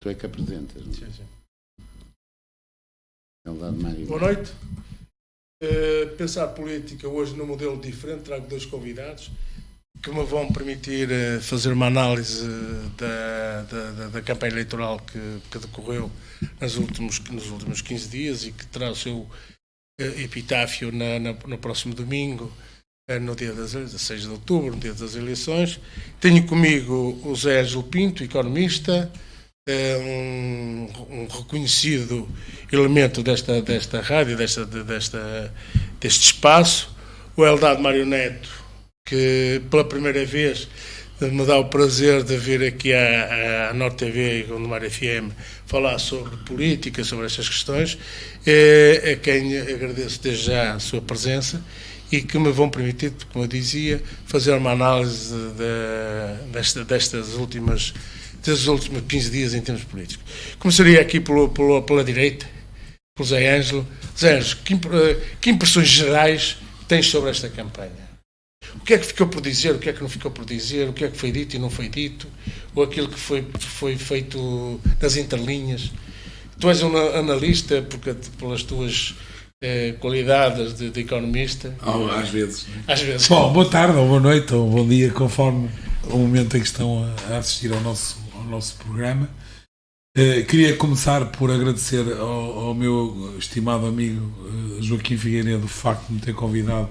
Tu é que apresentas, não é? Sim, sim. Boa noite. Pensar política hoje num modelo diferente. Trago dois convidados que me vão permitir fazer uma análise da campanha eleitoral que decorreu nos últimos 15 dias e que terá o seu epitáfio no próximo domingo, no dia 6 de outubro, no dia das eleições. Tenho comigo o Zé Ângelo Pinto, economista, um reconhecido elemento desta rádio, deste espaço, o Eldado Mário Neto, que pela primeira vez me dá o prazer de vir aqui à Norte TV e Gondomar FM falar sobre política, sobre estas questões, a quem agradeço desde já a sua presença e que me vão permitir, como eu dizia, fazer uma análise destes últimos 15 dias em termos políticos. Começaria aqui pela direita, pelo Zé Ângelo. Zé Ângelo, que impressões gerais tens sobre esta campanha? O que é que ficou por dizer, o que é que não ficou por dizer, o que é que foi dito e não foi dito, ou aquilo que foi feito nas entrelinhas? Tu és um analista pelas tuas qualidades de economista. Às vezes. Às vezes. Bom, boa tarde, ou boa noite, ou bom dia, conforme o momento em que estão a assistir ao nosso programa. Queria começar por agradecer ao meu estimado amigo Joaquim Figueiredo o facto de me ter convidado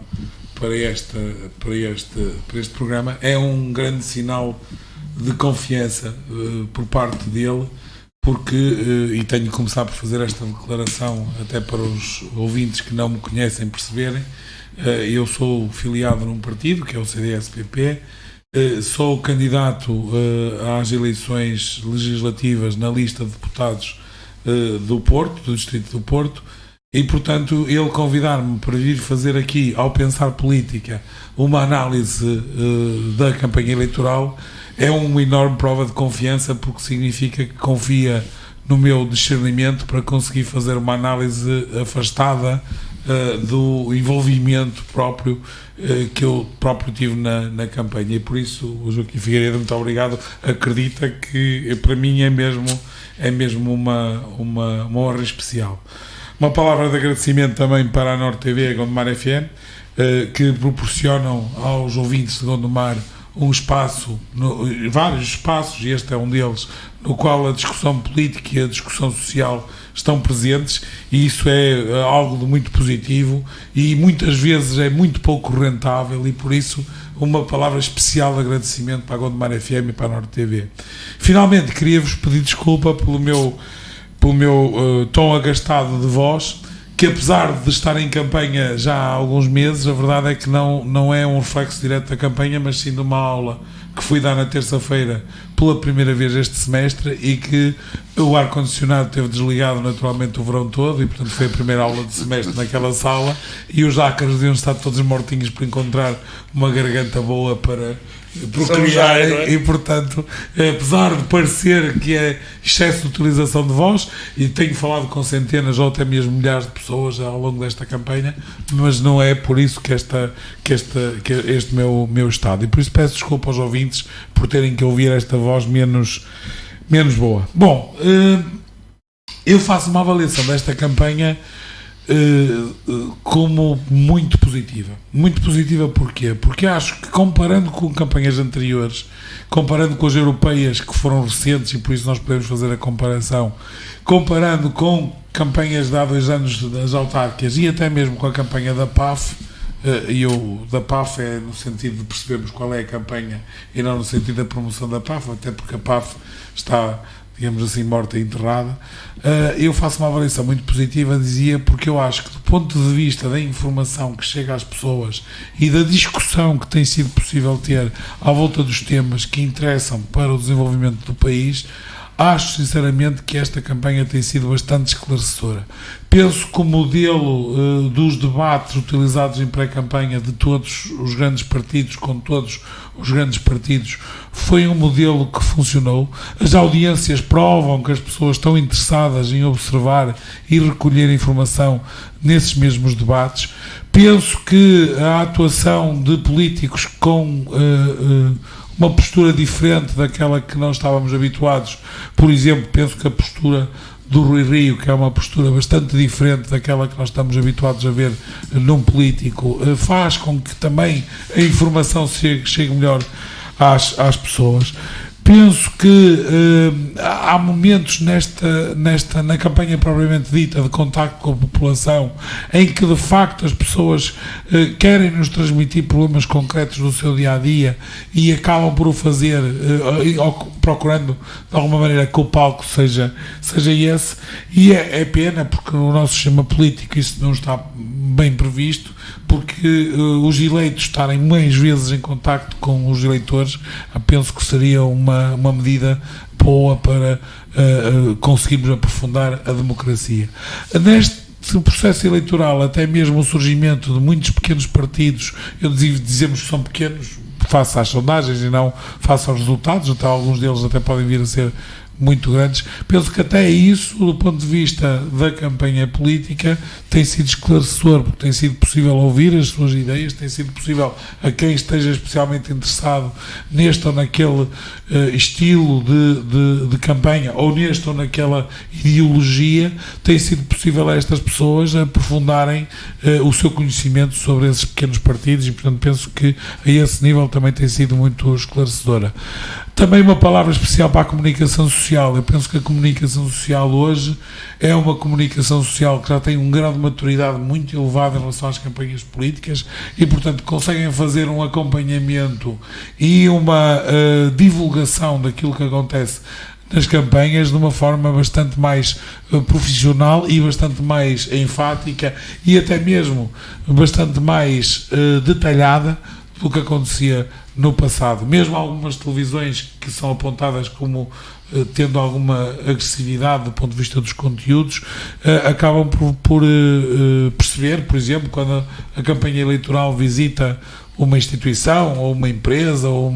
para este programa. É um grande sinal de confiança por parte dele, porque, e tenho de começar por fazer esta declaração até para os ouvintes que não me conhecem perceberem, eu sou filiado num partido, que é o CDS-PP, sou candidato às eleições legislativas na lista de deputados do Porto, do Distrito do Porto, e, portanto, ele convidar-me para vir fazer aqui, ao pensar política, uma análise da campanha eleitoral é uma enorme prova de confiança, porque significa que confia no meu discernimento para conseguir fazer uma análise afastada do envolvimento próprio que eu próprio tive na campanha. E por isso, o Joaquim Figueiredo, muito obrigado. Acredita que para mim é mesmo uma honra especial. Uma palavra de agradecimento também para a Norte TV e a Gondomar FM, que proporcionam aos ouvintes de Gondomar um espaço, vários espaços, e este é um deles, no qual a discussão política e a discussão social estão presentes, e isso é algo de muito positivo e muitas vezes é muito pouco rentável, e por isso uma palavra especial de agradecimento para a Gondomar FM e para a Norte TV. Finalmente, queria-vos pedir desculpa pelo meu tom agastado de voz, que apesar de estar em campanha já há alguns meses, a verdade é que não é um reflexo direto da campanha, mas sim de uma aula que fui dar na terça-feira pela primeira vez este semestre, e que o ar-condicionado teve desligado naturalmente o verão todo, e portanto foi a primeira aula de semestre naquela sala, e os ácaros deviam estar todos mortinhos por encontrar uma garganta boa para procriar, e portanto, apesar de parecer que é excesso de utilização de voz, e tenho falado com centenas ou até mesmo milhares de pessoas ao longo desta campanha, mas não é por isso que este meu estado, e por isso peço desculpa aos ouvintes por terem que ouvir esta voz menos boa. Bom, eu faço uma avaliação desta campanha como muito positiva. Muito positiva porquê? Porque acho que, comparando com campanhas anteriores, comparando com as europeias que foram recentes, e por isso nós podemos fazer a comparação, comparando com campanhas de há 2 anos das autárquicas e até mesmo com a campanha da PAF, da PAF é no sentido de percebermos qual é a campanha e não no sentido da promoção da PAF, até porque a PAF está, digamos assim, morta e enterrada. Eu faço uma avaliação muito positiva, dizia, porque eu acho que, do ponto de vista da informação que chega às pessoas e da discussão que tem sido possível ter à volta dos temas que interessam para o desenvolvimento do país, acho sinceramente que esta campanha tem sido bastante esclarecedora. Penso que o modelo dos debates utilizados em pré-campanha de todos os grandes partidos, com todos os grandes partidos, foi um modelo que funcionou. As audiências provam que as pessoas estão interessadas em observar e recolher informação nesses mesmos debates. Penso que a atuação de políticos com uma postura diferente daquela que nós estávamos habituados, por exemplo, penso que a postura do Rui Rio, que é uma postura bastante diferente daquela que nós estamos habituados a ver num político, faz com que também a informação chegue melhor às pessoas. Penso que há momentos na campanha propriamente dita de contacto com a população em que de facto as pessoas querem nos transmitir problemas concretos do seu dia-a-dia e acabam por o fazer procurando de alguma maneira que o palco seja esse, e é pena porque no nosso sistema político isso não está bem previsto, porque os eleitos estarem mais vezes em contacto com os eleitores, penso que seria uma medida boa para conseguirmos aprofundar a democracia. Neste processo eleitoral, até mesmo o surgimento de muitos pequenos partidos, dizemos que são pequenos face às sondagens e não face aos resultados, até alguns deles até podem vir a ser muito grandes. Penso que até isso, do ponto de vista da campanha política, tem sido esclarecedor, porque tem sido possível ouvir as suas ideias, tem sido possível a quem esteja especialmente interessado neste ou naquele estilo de campanha, ou neste ou naquela ideologia, tem sido possível a estas pessoas aprofundarem o seu conhecimento sobre esses pequenos partidos, e portanto penso que a esse nível também tem sido muito esclarecedora. Também uma palavra especial para a comunicação social. Eu penso que a comunicação social hoje é uma comunicação social que já tem um grau de maturidade muito elevado em relação às campanhas políticas e, portanto, conseguem fazer um acompanhamento e uma divulgação daquilo que acontece nas campanhas de uma forma bastante mais profissional e bastante mais enfática e até mesmo bastante mais detalhada do que acontecia no passado. Mesmo algumas televisões que são apontadas como tendo alguma agressividade do ponto de vista dos conteúdos, acabam por perceber, por exemplo, quando a campanha eleitoral visita uma instituição ou uma empresa ou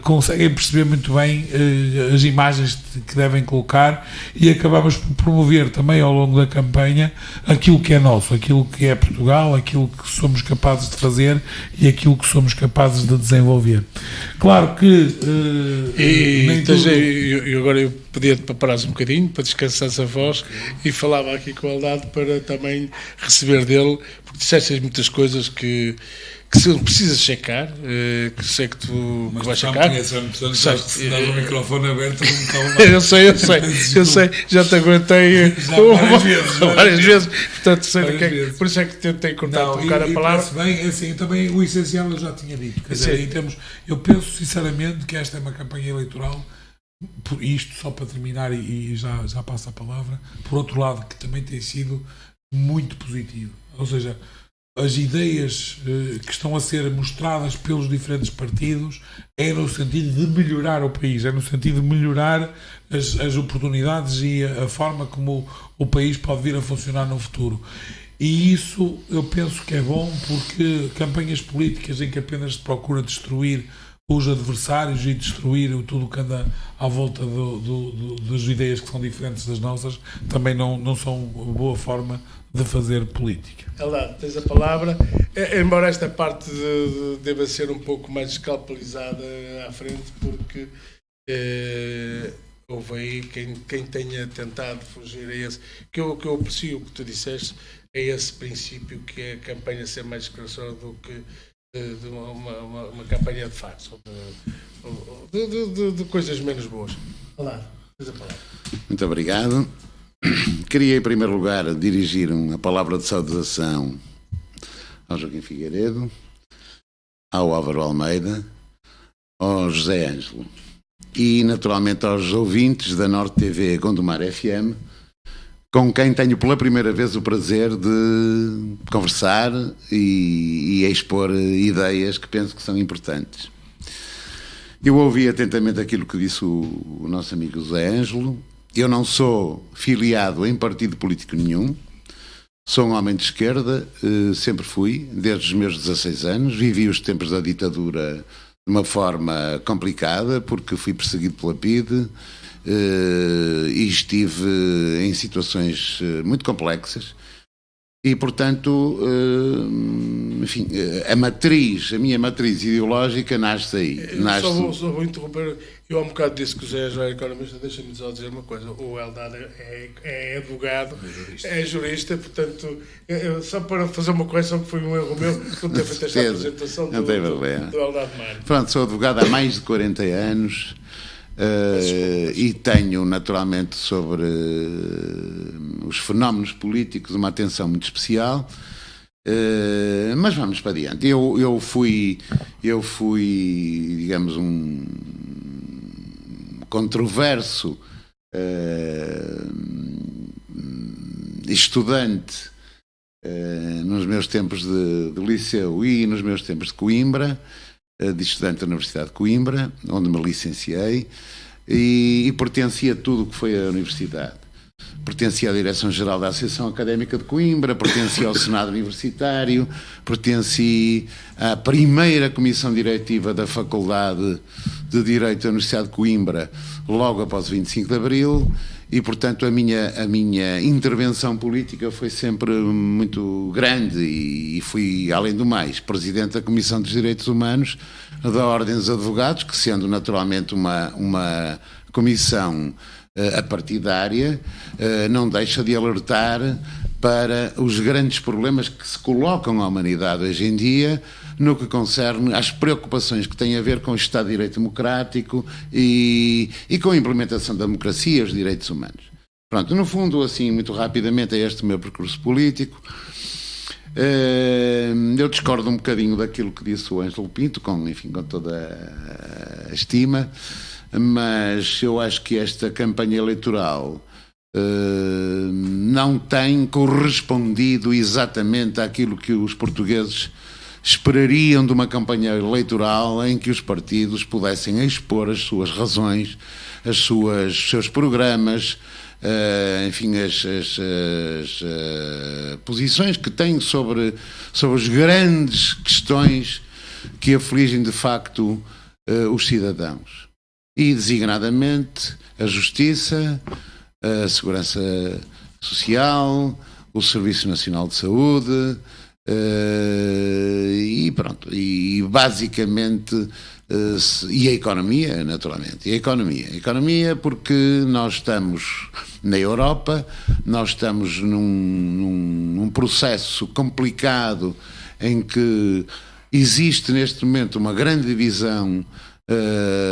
conseguem perceber muito bem as imagens que devem colocar, e acabamos por promover também ao longo da campanha aquilo que é nosso, aquilo que é Portugal, aquilo que somos capazes de fazer e aquilo que somos capazes de desenvolver. Claro que eu agora eu pedia-te para parares um bocadinho, para descansar a voz, e falava aqui com o Eldado para também receber dele, porque disseste muitas coisas que se precisas checar, que sei que tu que vais checar. Se dás o microfone aberto, não me calma. Eu sei, já te aguentei várias vezes. Portanto, sei por isso é que tentei cortar um bocado a palavra. Bem, assim, também o essencial eu já tinha dito. Quer dizer, eu penso sinceramente que esta é uma campanha eleitoral, por isto só para terminar e já passo a palavra, por outro lado, que também tem sido muito positivo. Ou seja, as ideias que estão a ser mostradas pelos diferentes partidos é no sentido de melhorar o país, é no sentido de melhorar as oportunidades e a forma como o país pode vir a funcionar no futuro. E isso eu penso que é bom, porque campanhas políticas em que apenas se procura destruir os adversários e destruir tudo o que anda à volta das ideias que são diferentes das nossas também não são uma boa forma de fazer política. Eldado, tens a palavra. Embora esta parte deva ser um pouco mais escalpelizada à frente, porque houve aí quem tenha tentado fugir a esse, que eu aprecio o que tu disseste, é esse princípio que é a campanha ser mais esclarecedora do que de uma campanha de facto, de coisas menos boas. Eldado, tens a palavra. Muito obrigado. Queria, em primeiro lugar, dirigir uma palavra de saudação ao Joaquim Figueiredo, ao Álvaro Almeida, ao José Ângelo e, naturalmente, aos ouvintes da Norte TV Gondomar FM, com quem tenho pela primeira vez o prazer de conversar e expor ideias que penso que são importantes. Eu ouvi atentamente aquilo que disse o nosso amigo José Ângelo. Eu não sou filiado em partido político nenhum, sou um homem de esquerda, sempre fui, desde os meus 16 anos, vivi os tempos da ditadura de uma forma complicada, porque fui perseguido pela PIDE e estive em situações muito complexas, E, portanto, enfim, a minha matriz ideológica nasce aí. Só vou interromper. Eu há um bocado disse que o Zé já é economista, deixa-me só dizer uma coisa. O Eldad é advogado, é jurista, portanto, só para fazer uma correção, que foi um erro meu, não ter feito esta apresentação do Eldad Mário. Pronto, sou advogado há mais de 40 anos. E tenho naturalmente sobre os fenómenos políticos uma atenção muito especial, mas vamos para adiante. Eu fui, digamos, um controverso estudante nos meus tempos de liceu e nos meus tempos de Coimbra, de estudante da Universidade de Coimbra, onde me licenciei, e pertencia a tudo o que foi a universidade. Pertencia à Direção-Geral da Associação Académica de Coimbra, pertencia ao Senado Universitário, pertencia à primeira comissão diretiva da Faculdade de Direito da Universidade de Coimbra, logo após o 25 de Abril, e, portanto, a minha intervenção política foi sempre muito grande e fui, além do mais, presidente da Comissão dos Direitos Humanos da Ordem dos Advogados, que, sendo naturalmente uma comissão apartidária, não deixa de alertar para os grandes problemas que se colocam à humanidade hoje em dia, no que concerne às preocupações que têm a ver com o Estado de Direito Democrático e com a implementação da democracia e os direitos humanos. Pronto, no fundo, assim, muito rapidamente, é este o meu percurso político. Eu discordo um bocadinho daquilo que disse o Ângelo Pinto, com toda a estima, mas eu acho que esta campanha eleitoral não tem correspondido exatamente àquilo que os portugueses esperariam de uma campanha eleitoral em que os partidos pudessem expor as suas razões, os seus programas, enfim, as posições que têm sobre as grandes questões que afligem de facto os cidadãos. E, designadamente, a justiça, a segurança social, o Serviço Nacional de Saúde, e pronto, e basicamente, e a economia, naturalmente, e a economia porque nós estamos na Europa, nós estamos num processo complicado em que existe neste momento uma grande divisão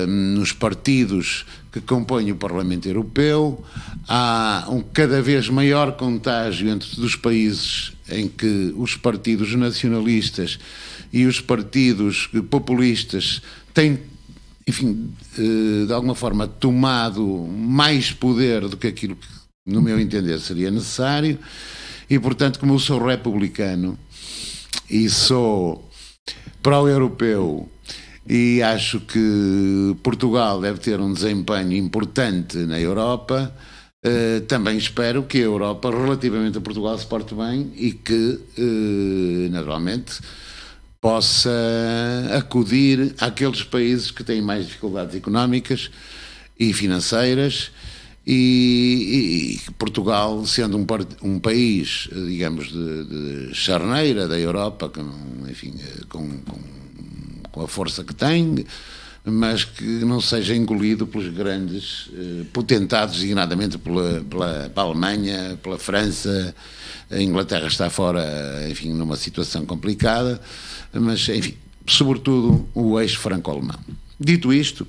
nos partidos que compõem o Parlamento Europeu, há um cada vez maior contágio entre os países em que os partidos nacionalistas e os partidos populistas têm, enfim, de alguma forma tomado mais poder do que aquilo que, no meu entender, seria necessário, e, portanto, como eu sou republicano e sou pró-europeu e acho que Portugal deve ter um desempenho importante na Europa, também espero que a Europa, relativamente a Portugal, se porte bem e que, naturalmente, possa acudir àqueles países que têm mais dificuldades económicas e financeiras, e Portugal, sendo um país, digamos, de charneira da Europa, enfim, com a força que tem, mas que não seja engolido pelos grandes potentados, designadamente pela Alemanha, pela França. A Inglaterra está fora, enfim, numa situação complicada, mas, enfim, sobretudo o eixo franco-alemão. Dito isto,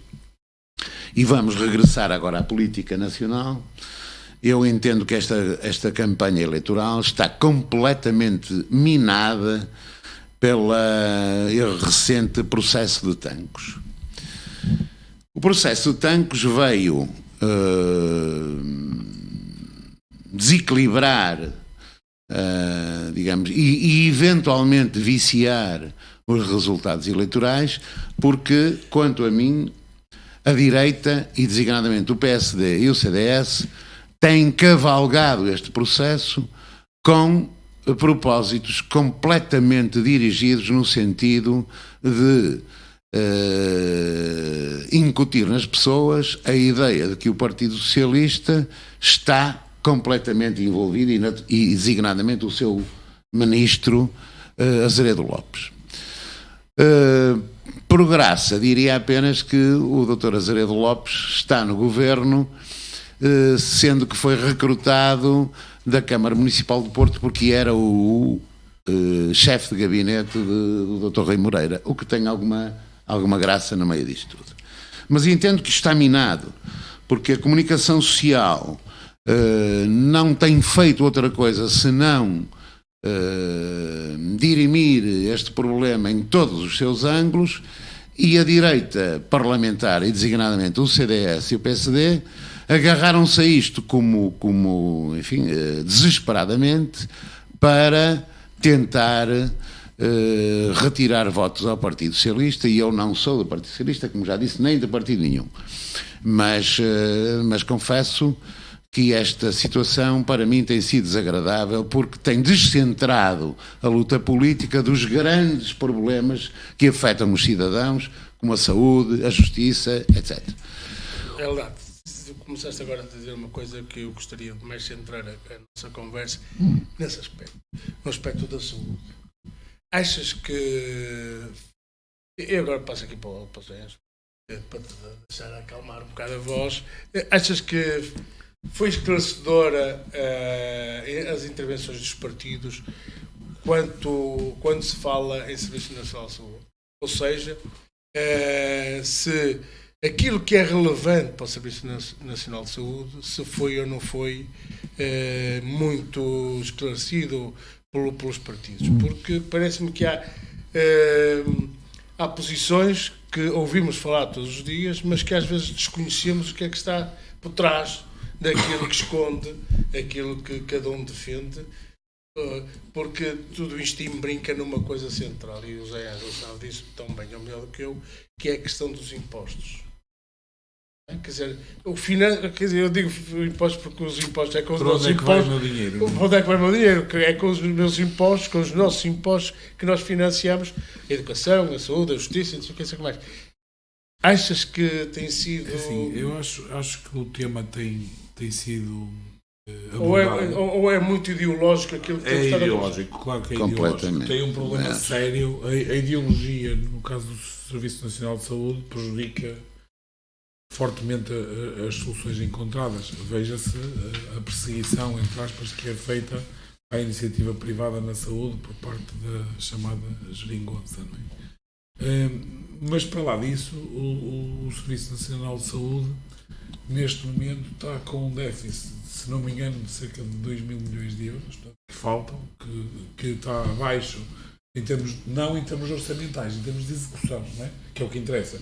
e vamos regressar agora à política nacional, eu entendo que esta campanha eleitoral está completamente minada pelo recente processo de Tancos. O processo de Tancos veio desequilibrar, digamos, e eventualmente viciar os resultados eleitorais, porque, quanto a mim, a direita, e designadamente o PSD e o CDS, têm cavalgado este processo com propósitos completamente dirigidos no sentido de incutir nas pessoas a ideia de que o Partido Socialista está completamente envolvido e designadamente o seu ministro Azeredo Lopes. Por graça, diria apenas que o Dr. Azeredo Lopes está no governo, sendo que foi recrutado da Câmara Municipal de Porto porque era o chefe de gabinete do Dr. Rui Moreira, o que tem alguma graça no meio disto tudo. Mas entendo que está minado, porque a comunicação social não tem feito outra coisa senão dirimir este problema em todos os seus ângulos, e a direita parlamentar, e designadamente o CDS e o PSD, agarraram-se a isto como enfim, desesperadamente, para tentar retirar votos ao Partido Socialista, e eu não sou do Partido Socialista, como já disse, nem de partido nenhum. Mas confesso que esta situação para mim tem sido desagradável, porque tem descentrado a luta política dos grandes problemas que afetam os cidadãos, como a saúde, a justiça, etc. É verdade. Começaste agora a dizer uma coisa que eu gostaria de mais centrar a nossa conversa nesse aspecto, no aspecto da saúde. Achas que... Eu agora passo aqui para o Enzo, para te deixar acalmar um bocado a voz. Achas que foi esclarecedora as intervenções dos partidos quando se fala em Serviço Nacional de Saúde? Ou seja, se aquilo que é relevante para o Serviço Nacional de Saúde, se foi ou não foi muito esclarecido pelos partidos. Porque parece-me que há posições que ouvimos falar todos os dias, mas que às vezes desconhecemos o que é que está por trás daquilo que esconde, aquilo que cada um defende, porque tudo isto brinca numa coisa central, e o Zé Ângelo sabe disso tão bem ou melhor do que eu, que é a questão dos impostos. Quer dizer, eu digo impostos porque os impostos é com os nossos impostos. Onde é que vai o meu dinheiro? É com os meus impostos, com os nossos impostos que nós financiamos a educação, a saúde, a justiça, não sei o que mais. Achas que tem sido... Assim, eu acho que o tema tem sido ou é muito ideológico aquilo que é ideológico, claro que é ideológico. Tem um problema sério. A ideologia, no caso do Serviço Nacional de Saúde, prejudica fortemente as soluções encontradas. Veja-se a perseguição, entre aspas, que é feita à iniciativa privada na saúde por parte da chamada geringonça, não é? Mas para lá disso, o Serviço Nacional de Saúde neste momento está com um déficit, se não me engano, de cerca de 2 mil milhões de euros que faltam, que está abaixo não em termos orçamentais, em termos de execução, não é? Que é o que interessa.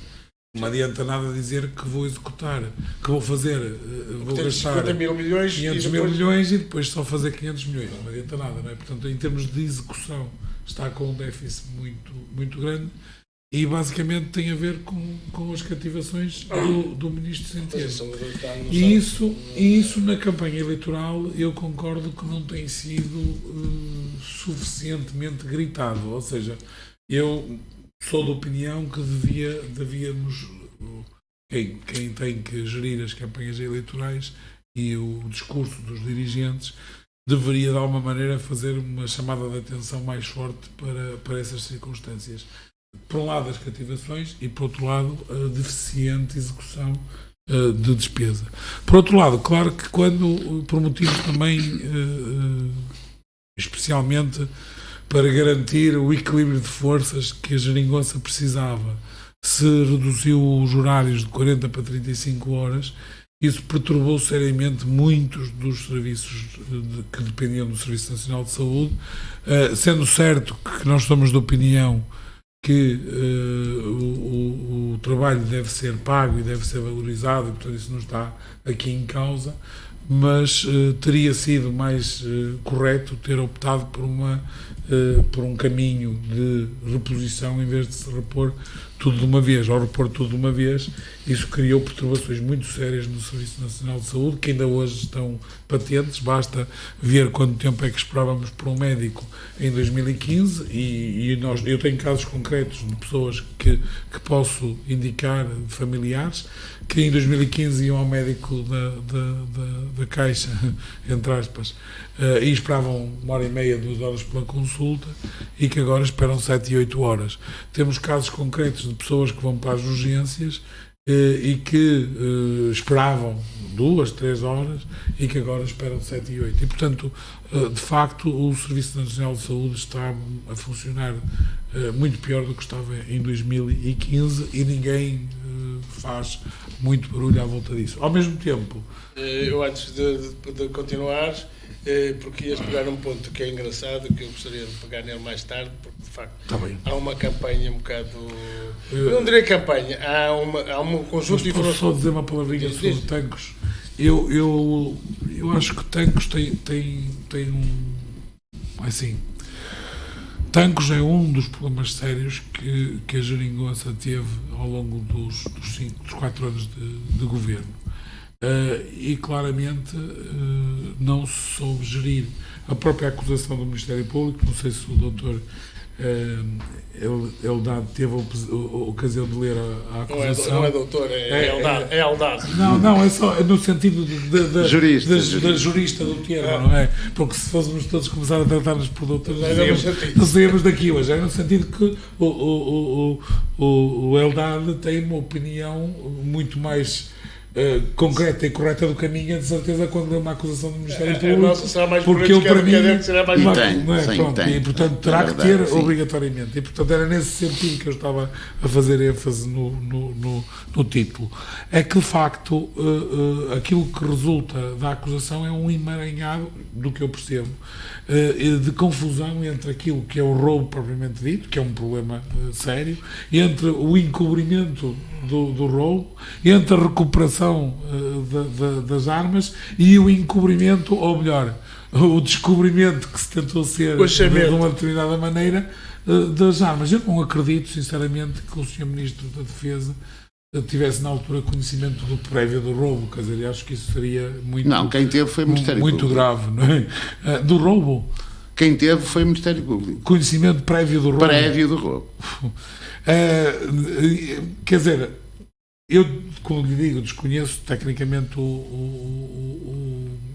Não adianta nada dizer que vou executar, que vou fazer, vou gastar 500 mil milhões e depois só fazer 500 milhões. Não adianta nada, não é? Portanto, em termos de execução, está com um déficit muito, muito grande e basicamente tem a ver com as cativações do Ministro Centeno. E isso na campanha eleitoral eu concordo que não tem sido suficientemente gritado. Ou seja, eu sou da opinião que devíamos, quem tem que gerir as campanhas eleitorais e o discurso dos dirigentes, deveria de alguma maneira fazer uma chamada de atenção mais forte para essas circunstâncias. Por um lado as cativações e por outro lado a deficiente execução de despesa. Por outro lado, claro que quando, por motivos também especialmente para garantir o equilíbrio de forças que a geringonça precisava, se reduziu os horários de 40 para 35 horas, isso perturbou seriamente muitos dos serviços que dependiam do Serviço Nacional de Saúde, sendo certo que nós estamos de opinião que o trabalho deve ser pago e deve ser valorizado, e portanto isso não está aqui em causa, mas teria sido mais correto ter optado por um caminho de reposição em vez de se repor tudo de uma vez. Ao repor tudo de uma vez, isso criou perturbações muito sérias no Serviço Nacional de Saúde, que ainda hoje estão patentes. Basta ver quanto tempo é que esperávamos por um médico em 2015 e eu tenho casos concretos de pessoas que posso indicar, de familiares, que em 2015 iam ao médico da Caixa, entre aspas, e esperavam 1h30, 2 horas pela consulta, e que agora esperam 7 e 8 horas. Temos casos concretos de pessoas que vão para as urgências e que esperavam 2, 3 horas e que agora esperam 7 e 8. E, portanto, de facto, o Serviço Nacional de Saúde está a funcionar muito pior do que estava em 2015 e ninguém faz muito barulho à volta disso. Ao mesmo tempo... Eu, antes de continuar, porque ias pegar um ponto que é engraçado, que eu gostaria de pegar nele mais tarde, porque de facto há uma campanha um bocado... não direi campanha, há um conjunto de informações... Posso só dizer uma palavrinha sobre Tancos? Eu acho que Tancos tem um... Assim... Tancos é um dos problemas sérios que a Geringonça teve ao longo dos 4 anos de governo. E claramente não se soube gerir. A própria acusação do Ministério Público, não sei se o doutor Eldad teve a ocasião de ler a acusação. Não é doutor, é Eldad. Não, é só no sentido da jurista do termo, não é? Porque se fôssemos todos começar a tratar-nos por doutores, não saímos daqui hoje. É no sentido que o Eldad tem uma opinião muito mais concreta e correta do que a minha, de certeza, quando é uma acusação do Ministério Público, porque ele para mim e portanto terá que ter obrigatoriamente, e portanto era nesse sentido que eu estava a fazer ênfase no título. É que de facto aquilo que resulta da acusação é um emaranhado, do que eu percebo, de confusão entre aquilo que é o roubo propriamente dito, que é um problema sério, entre o encobrimento do roubo, entre a recuperação das armas e o encobrimento, ou melhor, o descobrimento que se tentou ser de uma determinada maneira das armas. Eu não acredito, sinceramente, que o Sr. Ministro da Defesa tivesse na altura conhecimento do prévio do roubo, quer dizer, acho que isso seria muito... Não, quem teve foi o Ministério muito Público. Grave, não é? Do roubo. Quem teve foi o Ministério Público. Conhecimento prévio do roubo. Prévio do roubo. Quer dizer, eu, como lhe digo, desconheço tecnicamente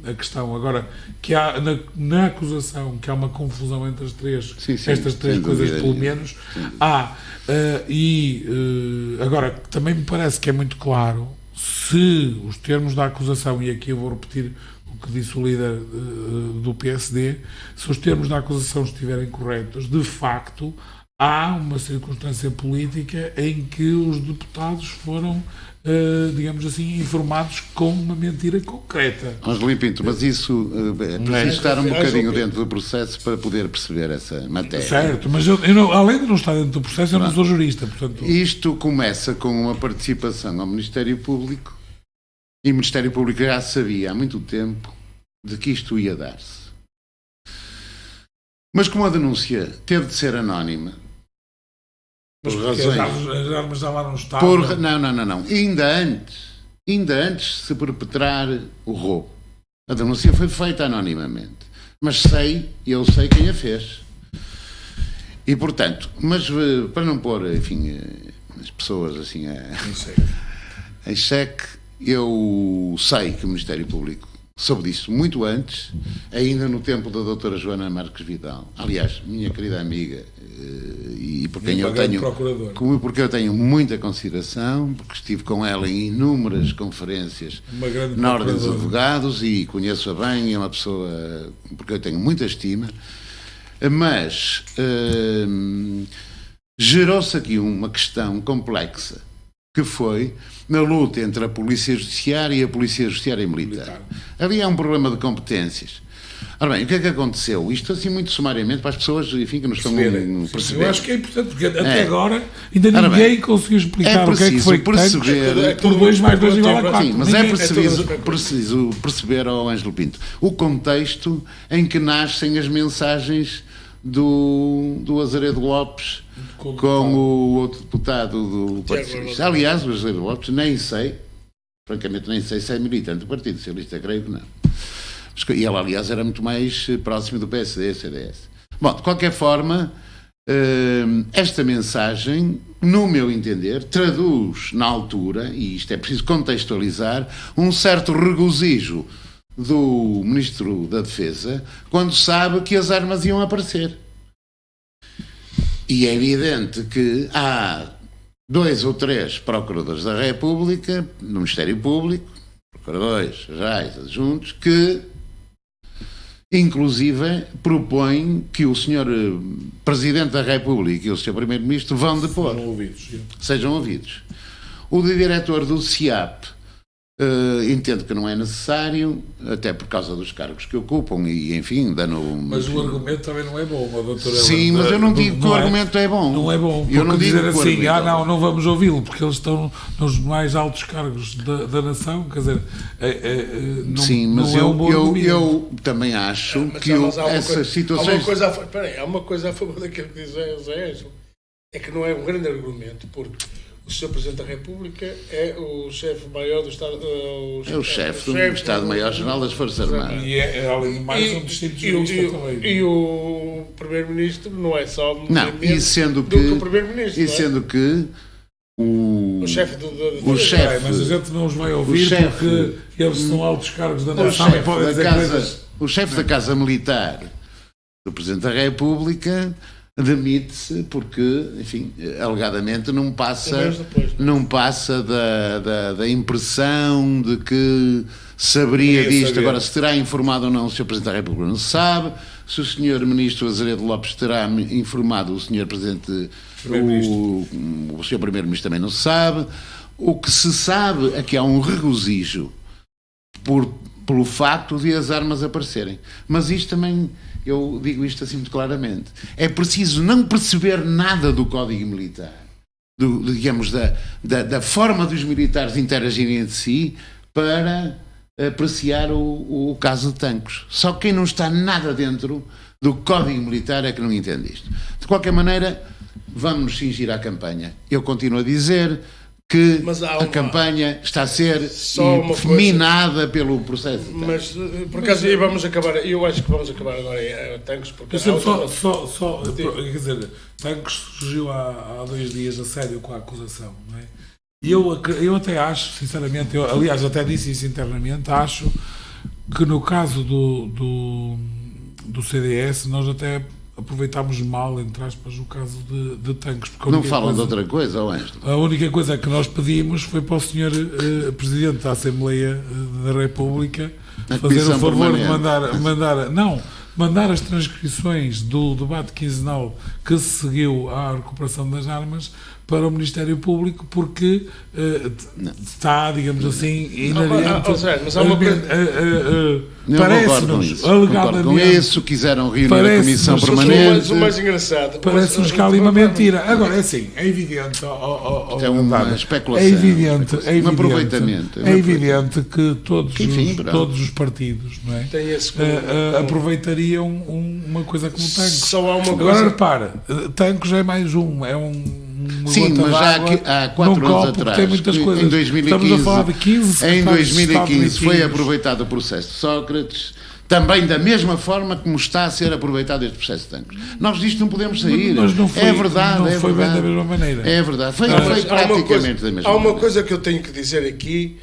a questão. Agora, que há na acusação que há uma confusão entre estas três coisas, pelo menos, há. Agora, também me parece que é muito claro, se os termos da acusação, e aqui eu vou repetir o que disse o líder do PSD, se os termos da acusação estiverem corretos, de facto, há uma circunstância política em que os deputados foram, digamos assim, informados com uma mentira concreta. Ângelo Pinto, mas isso é preciso estar um bocadinho dentro do processo para poder perceber essa matéria. Certo, mas eu não, além de não estar dentro do processo, eu não sou jurista. Portanto... Isto começa com uma participação ao Ministério Público, e o Ministério Público já sabia há muito tempo de que isto ia dar-se. Mas como a denúncia teve de ser anónima, mas razões... as armas já lá não estavam. Não. Ainda antes de se perpetrar o roubo. A denúncia foi feita anonimamente. Mas eu sei quem a fez. E, portanto, mas para não pôr, enfim, as pessoas assim em xeque, eu sei que o Ministério Público soube disso muito antes, ainda no tempo da doutora Joana Marques Vidal. Aliás, minha querida amiga, e por quem eu tenho muita consideração, porque estive com ela em inúmeras conferências na Ordem dos Advogados e conheço-a bem, é uma pessoa porque eu tenho muita estima, mas gerou-se aqui uma questão complexa, que foi na luta entre a Polícia Judiciária e a Polícia Judiciária Militar. Havia um problema de competências. Ora bem, o que é que aconteceu? Isto assim muito sumariamente para as pessoas, enfim, que não estão a perceber. Eu acho que é importante, porque até agora ainda ninguém conseguiu explicar o que é que foi perceber, por 2 mais 2 igual a 4. Sim, mas preciso perceber, ao Ângelo Pinto, o contexto em que nascem as mensagens do Azeredo Lopes com o outro deputado do Partido Socialista. Aliás, o Azeredo Lopes francamente nem sei se é militante do Partido Socialista, creio que não. E ela, aliás, era muito mais próximo do PSD, CDS. Bom, de qualquer forma, esta mensagem, no meu entender, traduz na altura, e isto é preciso contextualizar, um certo regozijo do Ministro da Defesa quando sabe que as armas iam aparecer. E é evidente que há 2 ou 3 procuradores da República, no Ministério Público, procuradores gerais adjuntos, que inclusive propõem que o Sr. Presidente da República e o Sr. Primeiro-Ministro vão depor. Sejam ouvidos. O diretor do CIAP entendo que não é necessário, até por causa dos cargos que ocupam e, enfim, dando... Mas o argumento também não é bom, a doutora. Sim, mas eu não digo que o argumento é bom. Não é bom, porque eu não dizer assim, não vamos ouvi-lo, porque eles estão nos mais altos cargos da nação, quer dizer, não, sim, mas não é um bom argumento. Eu também acho que essas situações... Há uma coisa a favor daquilo que diz o Zé Ângelo, é que não é um grande argumento, porque o Sr. Presidente da República é o chefe-maior do Estado... é o chefe do Estado-Maior-General das Forças Armadas. E é, além de mais, um distinto jurista também. E o Primeiro-Ministro não é só... E sendo que o chefe o chefe, mas a gente não os vai ouvir porque eles são altos cargos da nação e podem dizer coisas... O chefe da Casa Militar do Presidente da República demite-se porque, enfim, alegadamente não passa da impressão de que saberia disto. Agora, se terá informado ou não o Sr. Presidente da República não se sabe. Se o Sr. Ministro Azeredo Lopes terá informado o Sr. Presidente, o Sr. Primeiro-Ministro também não se sabe. O que se sabe é que há um regozijo pelo facto de as armas aparecerem. Mas isto também... Eu digo isto assim muito claramente. É preciso não perceber nada do Código Militar, digamos, da forma dos militares interagirem entre si para apreciar o caso de Tancos. Só quem não está nada dentro do Código Militar é que não entende isto. De qualquer maneira, vamos nos cingir à campanha. Eu continuo a dizer que a campanha está a ser minada pelo processo. Mas, por acaso, vamos acabar, eu acho que vamos acabar agora a Tancos, porque... Quer dizer, Tancos surgiu há 2 dias a sério com a acusação, não é? E eu até acho, sinceramente, aliás, até disse isso internamente, acho que no caso do CDS, nós até aproveitámos mal, entre aspas, o caso de Tancos. Não falam de outra coisa, ou esta? A única coisa que nós pedimos foi para o Sr. Presidente da Assembleia da República fazer o favor de mandar as transcrições do debate quinzenal que se seguiu à recuperação das armas para o Ministério Público, porque está, digamos assim, inerente. Mas há uma coisa... Parece-nos, alegadamente... Com isso, quiseram reunir a Comissão Permanente... O mais engraçado... Parece-nos que há ali uma mentira. Agora, é assim, é evidente... é uma especulação. Um aproveitamento. É evidente que todos os partidos, não é? Aproveitariam uma coisa como Tancos. Agora, repara, Tancos é mais é sim, mas já há 4 anos atrás, tem muitas coisas. Em 2015, estamos a falar de 15 em 2015 foi aproveitado o processo de Sócrates, também da mesma forma como está a ser aproveitado este processo de Tancos. Nós disto não podemos sair. Mas não foi, é verdade. Não foi bem da mesma maneira. É verdade. Foi praticamente da mesma maneira. Há uma coisa que eu tenho que dizer aqui,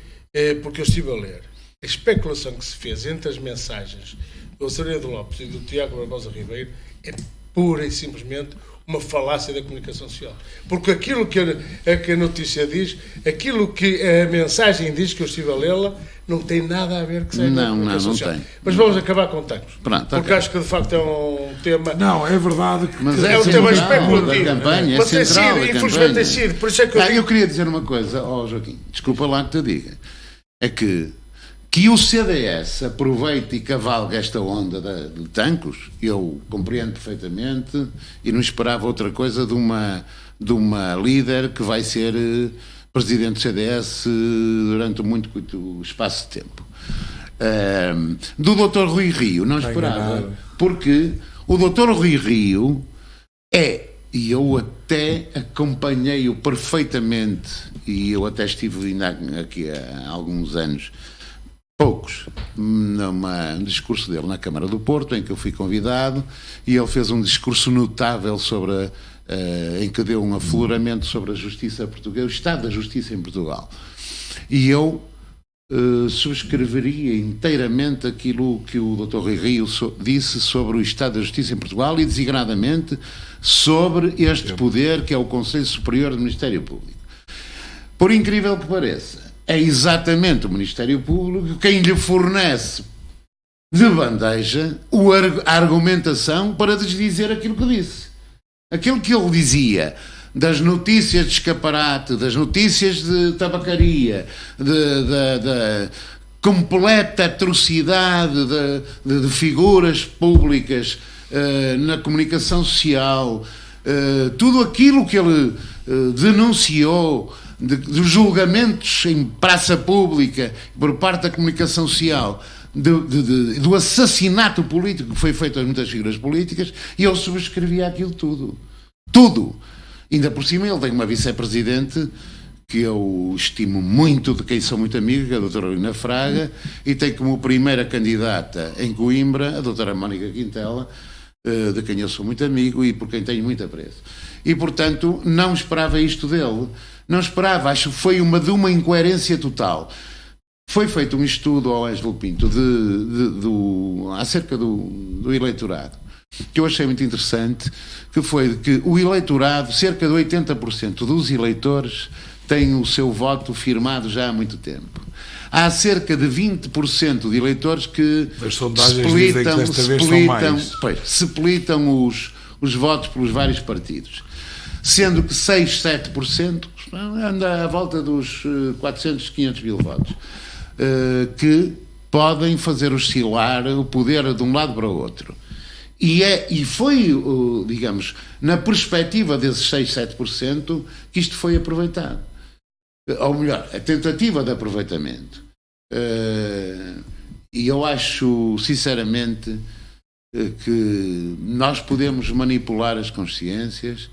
porque eu estive a ler. A especulação que se fez entre as mensagens do Azeredo Lopes e do Tiago Barbosa Ribeiro é pura e simplesmente uma falácia da comunicação social. Porque aquilo que a notícia diz, aquilo que a mensagem diz, que eu estive a lê-la, não tem nada a ver com a comunicação social. Tem. Mas vamos acabar com Tancos. Pronto, porque acho que de facto é um tema... Não, é verdade que... Mas é um tema especulativo. Da campanha, é central da campanha. Infelizmente tem sido. Por isso é que eu queria dizer uma coisa, Joaquim, desculpa lá que te diga. É que o CDS aproveite e cavalgue esta onda de Tancos, eu compreendo perfeitamente e não esperava outra coisa de uma líder que vai ser presidente do CDS durante muito espaço de tempo. Do Dr. Rui Rio não esperava, porque o Dr. Rui Rio e eu até acompanhei-o perfeitamente, e eu até estive aqui há alguns anos, poucos, num discurso dele na Câmara do Porto, em que eu fui convidado, e ele fez um discurso notável sobre em que deu um afloramento sobre a justiça portuguesa, o estado da justiça em Portugal. E eu subscreveria inteiramente aquilo que o Dr. Rui Rio disse sobre o Estado da Justiça em Portugal e, desigradamente, sobre este poder que é o Conselho Superior do Ministério Público. Por incrível que pareça, é exatamente o Ministério Público quem lhe fornece de bandeja a argumentação para desdizer aquilo que disse. Aquilo que ele dizia das notícias de escaparate, das notícias de tabacaria, da completa atrocidade de figuras públicas na comunicação social, tudo aquilo que ele denunciou dos julgamentos em praça pública por parte da comunicação social, do assassinato político que foi feito a muitas figuras políticas, e ele subscrevia aquilo tudo. Ainda por cima ele tem uma vice-presidente que eu estimo muito, de quem sou muito amigo, que é a doutora Helena Fraga, e tem como primeira candidata em Coimbra a doutora Mónica Quintela, de quem eu sou muito amigo e por quem tenho muito apreço. E, portanto, não esperava isto dele. Não esperava, acho que foi de uma incoerência total. Foi feito um estudo ao Ângelo Pinto acerca do eleitorado, que eu achei muito interessante, que foi que o eleitorado, cerca de 80% dos eleitores, têm o seu voto firmado já há muito tempo. Há cerca de 20% de eleitores que splitam os votos pelos vários partidos, sendo que 6, 7% anda à volta dos 400, 500 mil votos, que podem fazer oscilar o poder de um lado para o outro. E foi, digamos, na perspectiva desses 6, 7% que isto foi aproveitado. Ou melhor, a tentativa de aproveitamento. E eu acho, sinceramente, que nós podemos manipular as consciências.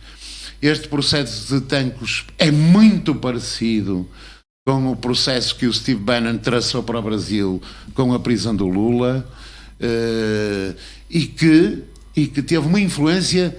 Este processo de Tancos é muito parecido com o processo que o Steve Bannon traçou para o Brasil com a prisão do Lula, e que teve uma influência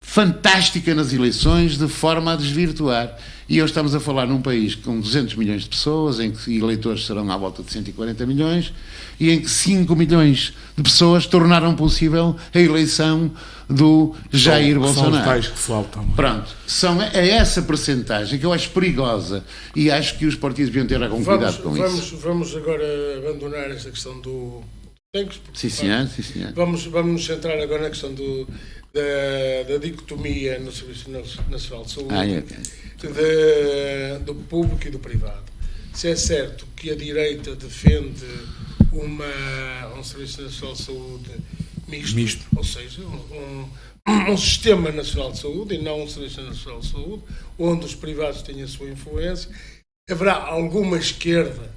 fantástica nas eleições, de forma a desvirtuar. E hoje estamos a falar num país com 200 milhões de pessoas, em que eleitores serão à volta de 140 milhões, e em que 5 milhões de pessoas tornaram possível a eleição do Jair Bolsonaro. São os tais que faltam. Pronto, é essa percentagem que eu acho perigosa, e acho que os partidos deviam ter algum cuidado com isso. Vamos agora abandonar esta questão do Tancos. Sim, senhor. Vamos nos centrar agora na questão da dicotomia no Serviço Nacional de Saúde, do público e do privado. Se é certo que a direita defende um Serviço Nacional de Saúde misto. Ou seja, um Sistema Nacional de Saúde e não um Serviço Nacional de Saúde, onde os privados têm a sua influência, haverá alguma esquerda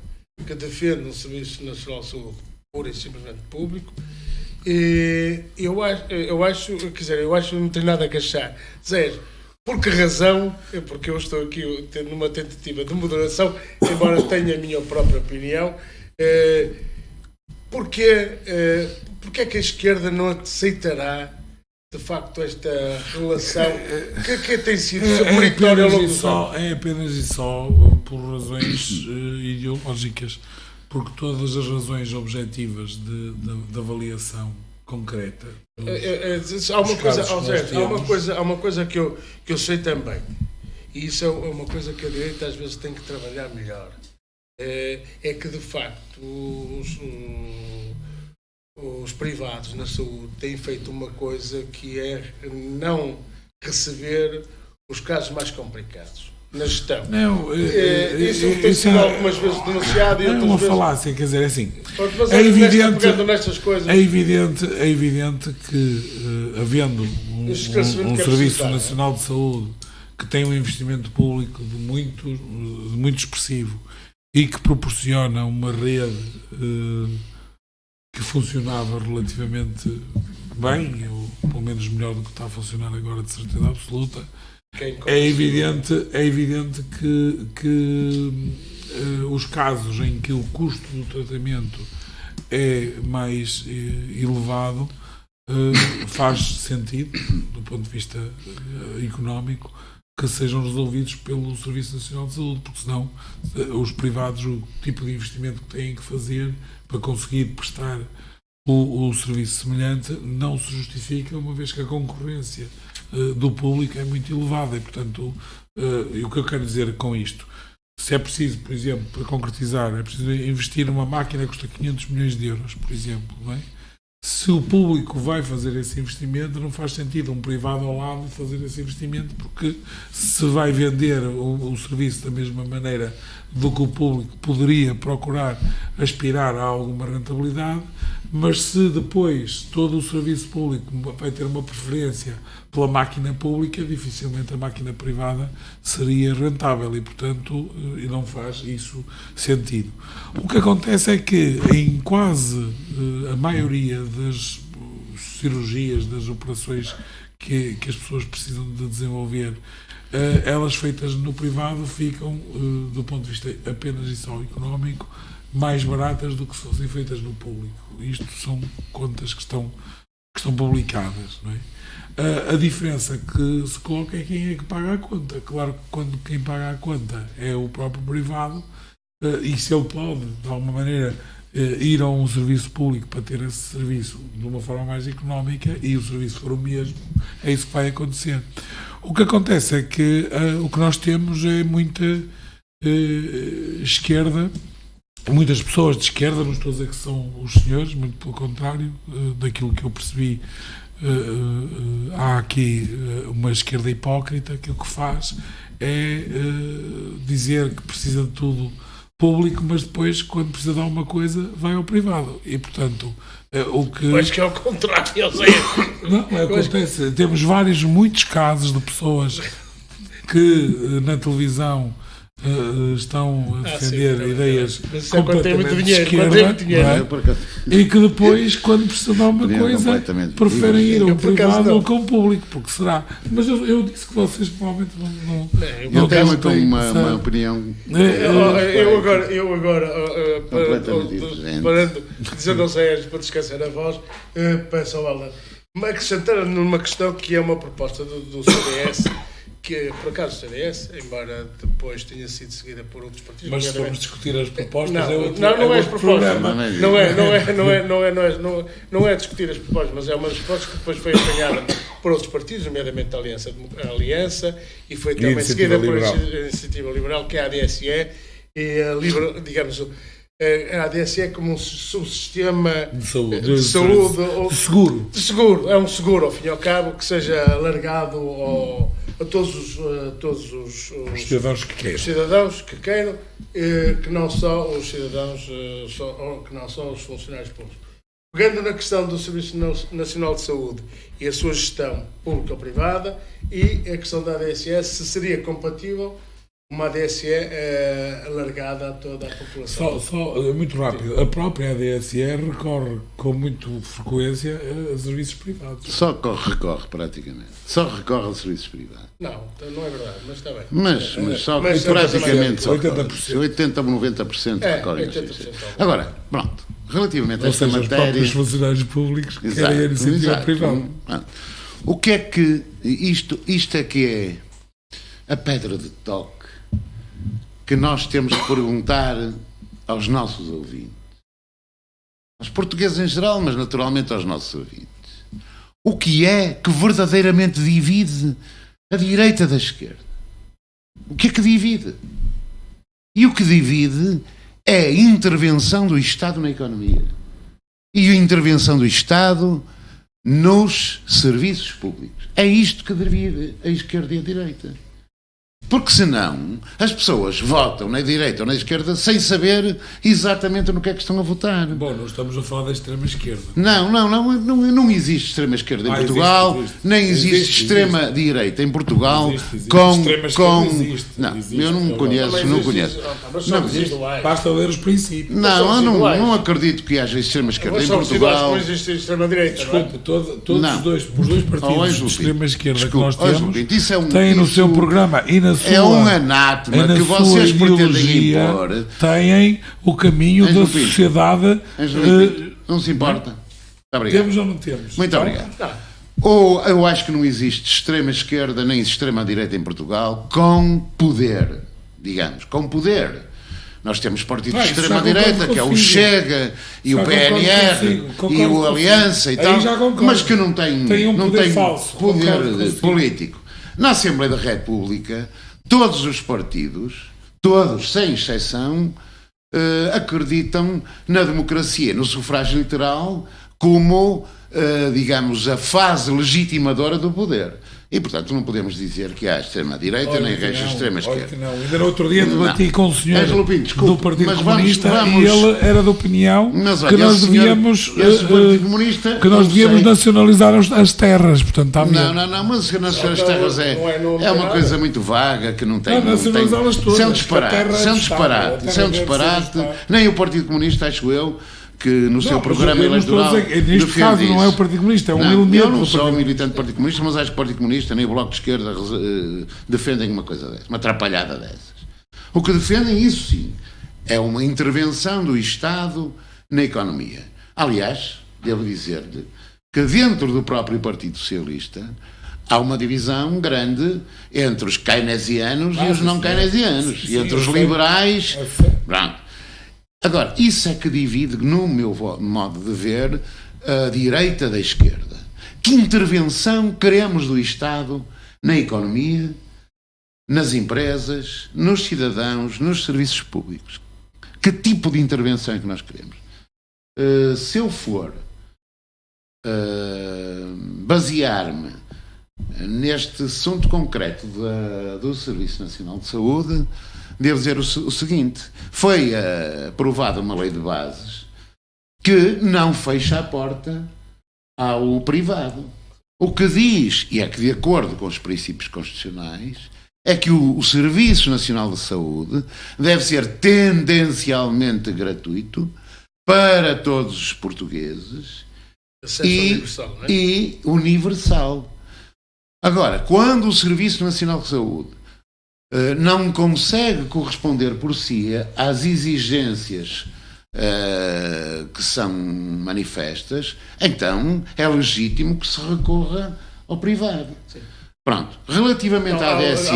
que defende um Serviço Nacional de Saúde pura e simplesmente público. Eu acho que não tenho nada a queixar. Zé, por que razão? Porque eu estou aqui numa tentativa de moderação, embora tenha a minha própria opinião. Porque é que a esquerda não aceitará, de facto, esta relação que tem sido superior ao longo do tempo? É apenas e só por razões ideológicas. Porque todas as razões objetivas de avaliação concreta. Há uma coisa que eu sei também, e isso é uma coisa que a direita às vezes tem que trabalhar melhor. É que, de facto, os privados na saúde têm feito uma coisa que é não receber os casos mais complicados na gestão. Isso tem sido algumas vezes denunciado e outras vezes... É uma falácia, quer dizer, assim... É evidente que, havendo um Serviço Nacional de Saúde que tem um investimento público de muito expressivo e que proporciona uma rede que funcionava relativamente bem, ou pelo menos melhor do que está a funcionar agora, de certeza absoluta. É evidente que os casos em que o custo do tratamento é mais elevado, faz sentido, do ponto de vista económico, que sejam resolvidos pelo Serviço Nacional de Saúde, porque senão os privados, o tipo de investimento que têm que fazer para conseguir prestar o serviço semelhante não se justifica, uma vez que a concorrência do público é muito elevada e, portanto, o que eu quero dizer com isto, se é preciso, por exemplo, para concretizar, é preciso investir numa máquina que custa 500 milhões de euros, por exemplo, não é? Se o público vai fazer esse investimento, não faz sentido um privado ao lado fazer esse investimento, porque se vai vender o serviço da mesma maneira do que o público poderia procurar aspirar a alguma rentabilidade, mas se depois todo o serviço público vai ter uma preferência pela máquina pública, dificilmente a máquina privada seria rentável e, portanto, não faz isso sentido. O que acontece é que em quase a maioria das cirurgias, das operações que as pessoas precisam de desenvolver, elas feitas no privado ficam, do ponto de vista apenas e só económico, mais baratas do que se fossem feitas no público. Isto são contas que estão publicadas, não é? A diferença que se coloca é quem é que paga a conta. Claro que quando quem paga a conta é o próprio privado, e se ele pode, de alguma maneira, ir a um serviço público para ter esse serviço de uma forma mais económica e o serviço for o mesmo, é isso que vai acontecer. O que acontece é que o que nós temos é muita esquerda, muitas pessoas de esquerda, não estou a dizer que são os senhores, muito pelo contrário, daquilo que eu percebi, há aqui uma esquerda hipócrita que o que faz é dizer que precisa de tudo público, mas depois, quando precisa de alguma coisa, vai ao privado. E, portanto, o que... Acho que é o contrário, eu sei. Não, acontece. Temos muitos casos de pessoas que na televisão estão a defender ideias completamente de esquerda, e que depois, quando precisam de alguma coisa, preferem ir ao privado ou com o público, porque será. Mas eu disse que vocês provavelmente não eu tenho uma opinião. Eu agora parando, dizer não sei, para descansar a voz, peço ao Alan, acrescentar numa questão que é uma proposta do CDS, que por acaso o CDS, embora depois tenha sido seguida por outros partidos... Mas se formos discutir as propostas... Não é as propostas, não é discutir as propostas, mas é uma resposta que depois foi apanhada por outros partidos, nomeadamente a Aliança, e foi também seguida por a Iniciativa Liberal, que é a ADSE, e digamos... A ADSE é como um subsistema de saúde de seguro. É um seguro, ao fim e ao cabo, que seja alargado a todos os cidadãos que queiram, que não só os cidadãos, que não só os funcionários públicos. Pegando na questão do Serviço Nacional de Saúde e a sua gestão pública ou privada, e a questão da ADSE, se seria compatível uma ADSE alargada a toda a população. Só muito rápido. A própria ADSE recorre com muita frequência a serviços privados. Só recorre praticamente. Só recorre a serviços privados. Não é verdade, mas está bem. Mas só praticamente só 80 ou 90% recorrem a serviços. Agora, pronto. Relativamente a esta matéria... os próprios funcionários públicos que querem a iniciativa privada. O que é que... Isto é que é a pedra de toque que nós temos que perguntar aos nossos ouvintes. Aos portugueses em geral, mas naturalmente aos nossos ouvintes. O que é que verdadeiramente divide a direita da esquerda? O que é que divide? E o que divide é a intervenção do Estado na economia. E a intervenção do Estado nos serviços públicos. É isto que divide a esquerda e a direita. Porque senão as pessoas votam na direita ou na esquerda sem saber exatamente no que é que estão a votar. Bom, não estamos a falar da extrema-esquerda. Não existe extrema-esquerda em Portugal, nem existe extrema-direita em Portugal. Existe. Eu não conheço. Não existe. Basta ler os princípios. Não acredito que haja extrema-esquerda em Portugal. Não existe extrema-direita. Desculpe, os dois partidos de extrema-esquerda que nós temos têm no seu programa e na sua, é um anátema que vocês pretendem impor. Têm o caminho da sociedade. Não se importa. Obrigado. Temos ou não temos? Muito obrigado. Ou eu acho que não existe extrema-esquerda nem extrema-direita em Portugal com poder, digamos, com poder. Nós temos partidos de extrema-direita, que é o Chega e o PNR e o Aliança e tal, mas que não tem poder político. Na Assembleia da República, todos os partidos, todos, sem exceção, acreditam na democracia, no sufrágio literal, como, digamos, a fase legitimadora do poder. E, portanto, não podemos dizer que há extrema-direita nem resta extrema-esquerda. Ainda no outro dia debati com o senhor do Partido Comunista e ele era da opinião que nós devíamos nacionalizar as terras. Portanto, está não, mas nacionalizar as terras é uma coisa muito vaga, que não tem... nacionalizá-las todas. Isso é um disparate. Nem o Partido Comunista, acho eu, que no seu programa eleitoral neste caso não é o Partido Comunista, é um elemento. Eu não sou militante do Partido Comunista, mas acho que o Partido Comunista nem o Bloco de Esquerda defendem uma coisa dessas, uma atrapalhada dessas. O que defendem, isso sim, é uma intervenção do Estado na economia. Aliás, devo dizer-lhe que dentro do próprio Partido Socialista há uma divisão grande entre os keynesianos e os não keynesianos, e entre os liberais. Pronto. Agora, isso é que divide, no meu modo de ver, a direita da esquerda. Que intervenção queremos do Estado na economia, nas empresas, nos cidadãos, nos serviços públicos? Que tipo de intervenção é que nós queremos? Se eu for basear-me neste assunto concreto do Serviço Nacional de Saúde, devo dizer o seguinte: foi aprovada uma lei de bases que não fecha a porta ao privado. O que diz, e é que de acordo com os princípios constitucionais, é que o Serviço Nacional de Saúde deve ser tendencialmente gratuito para todos os portugueses e universal. Agora, quando o Serviço Nacional de Saúde não consegue corresponder por si às exigências que são manifestas, então é legítimo que se recorra ao privado. Sim. Pronto. Relativamente à ADSE,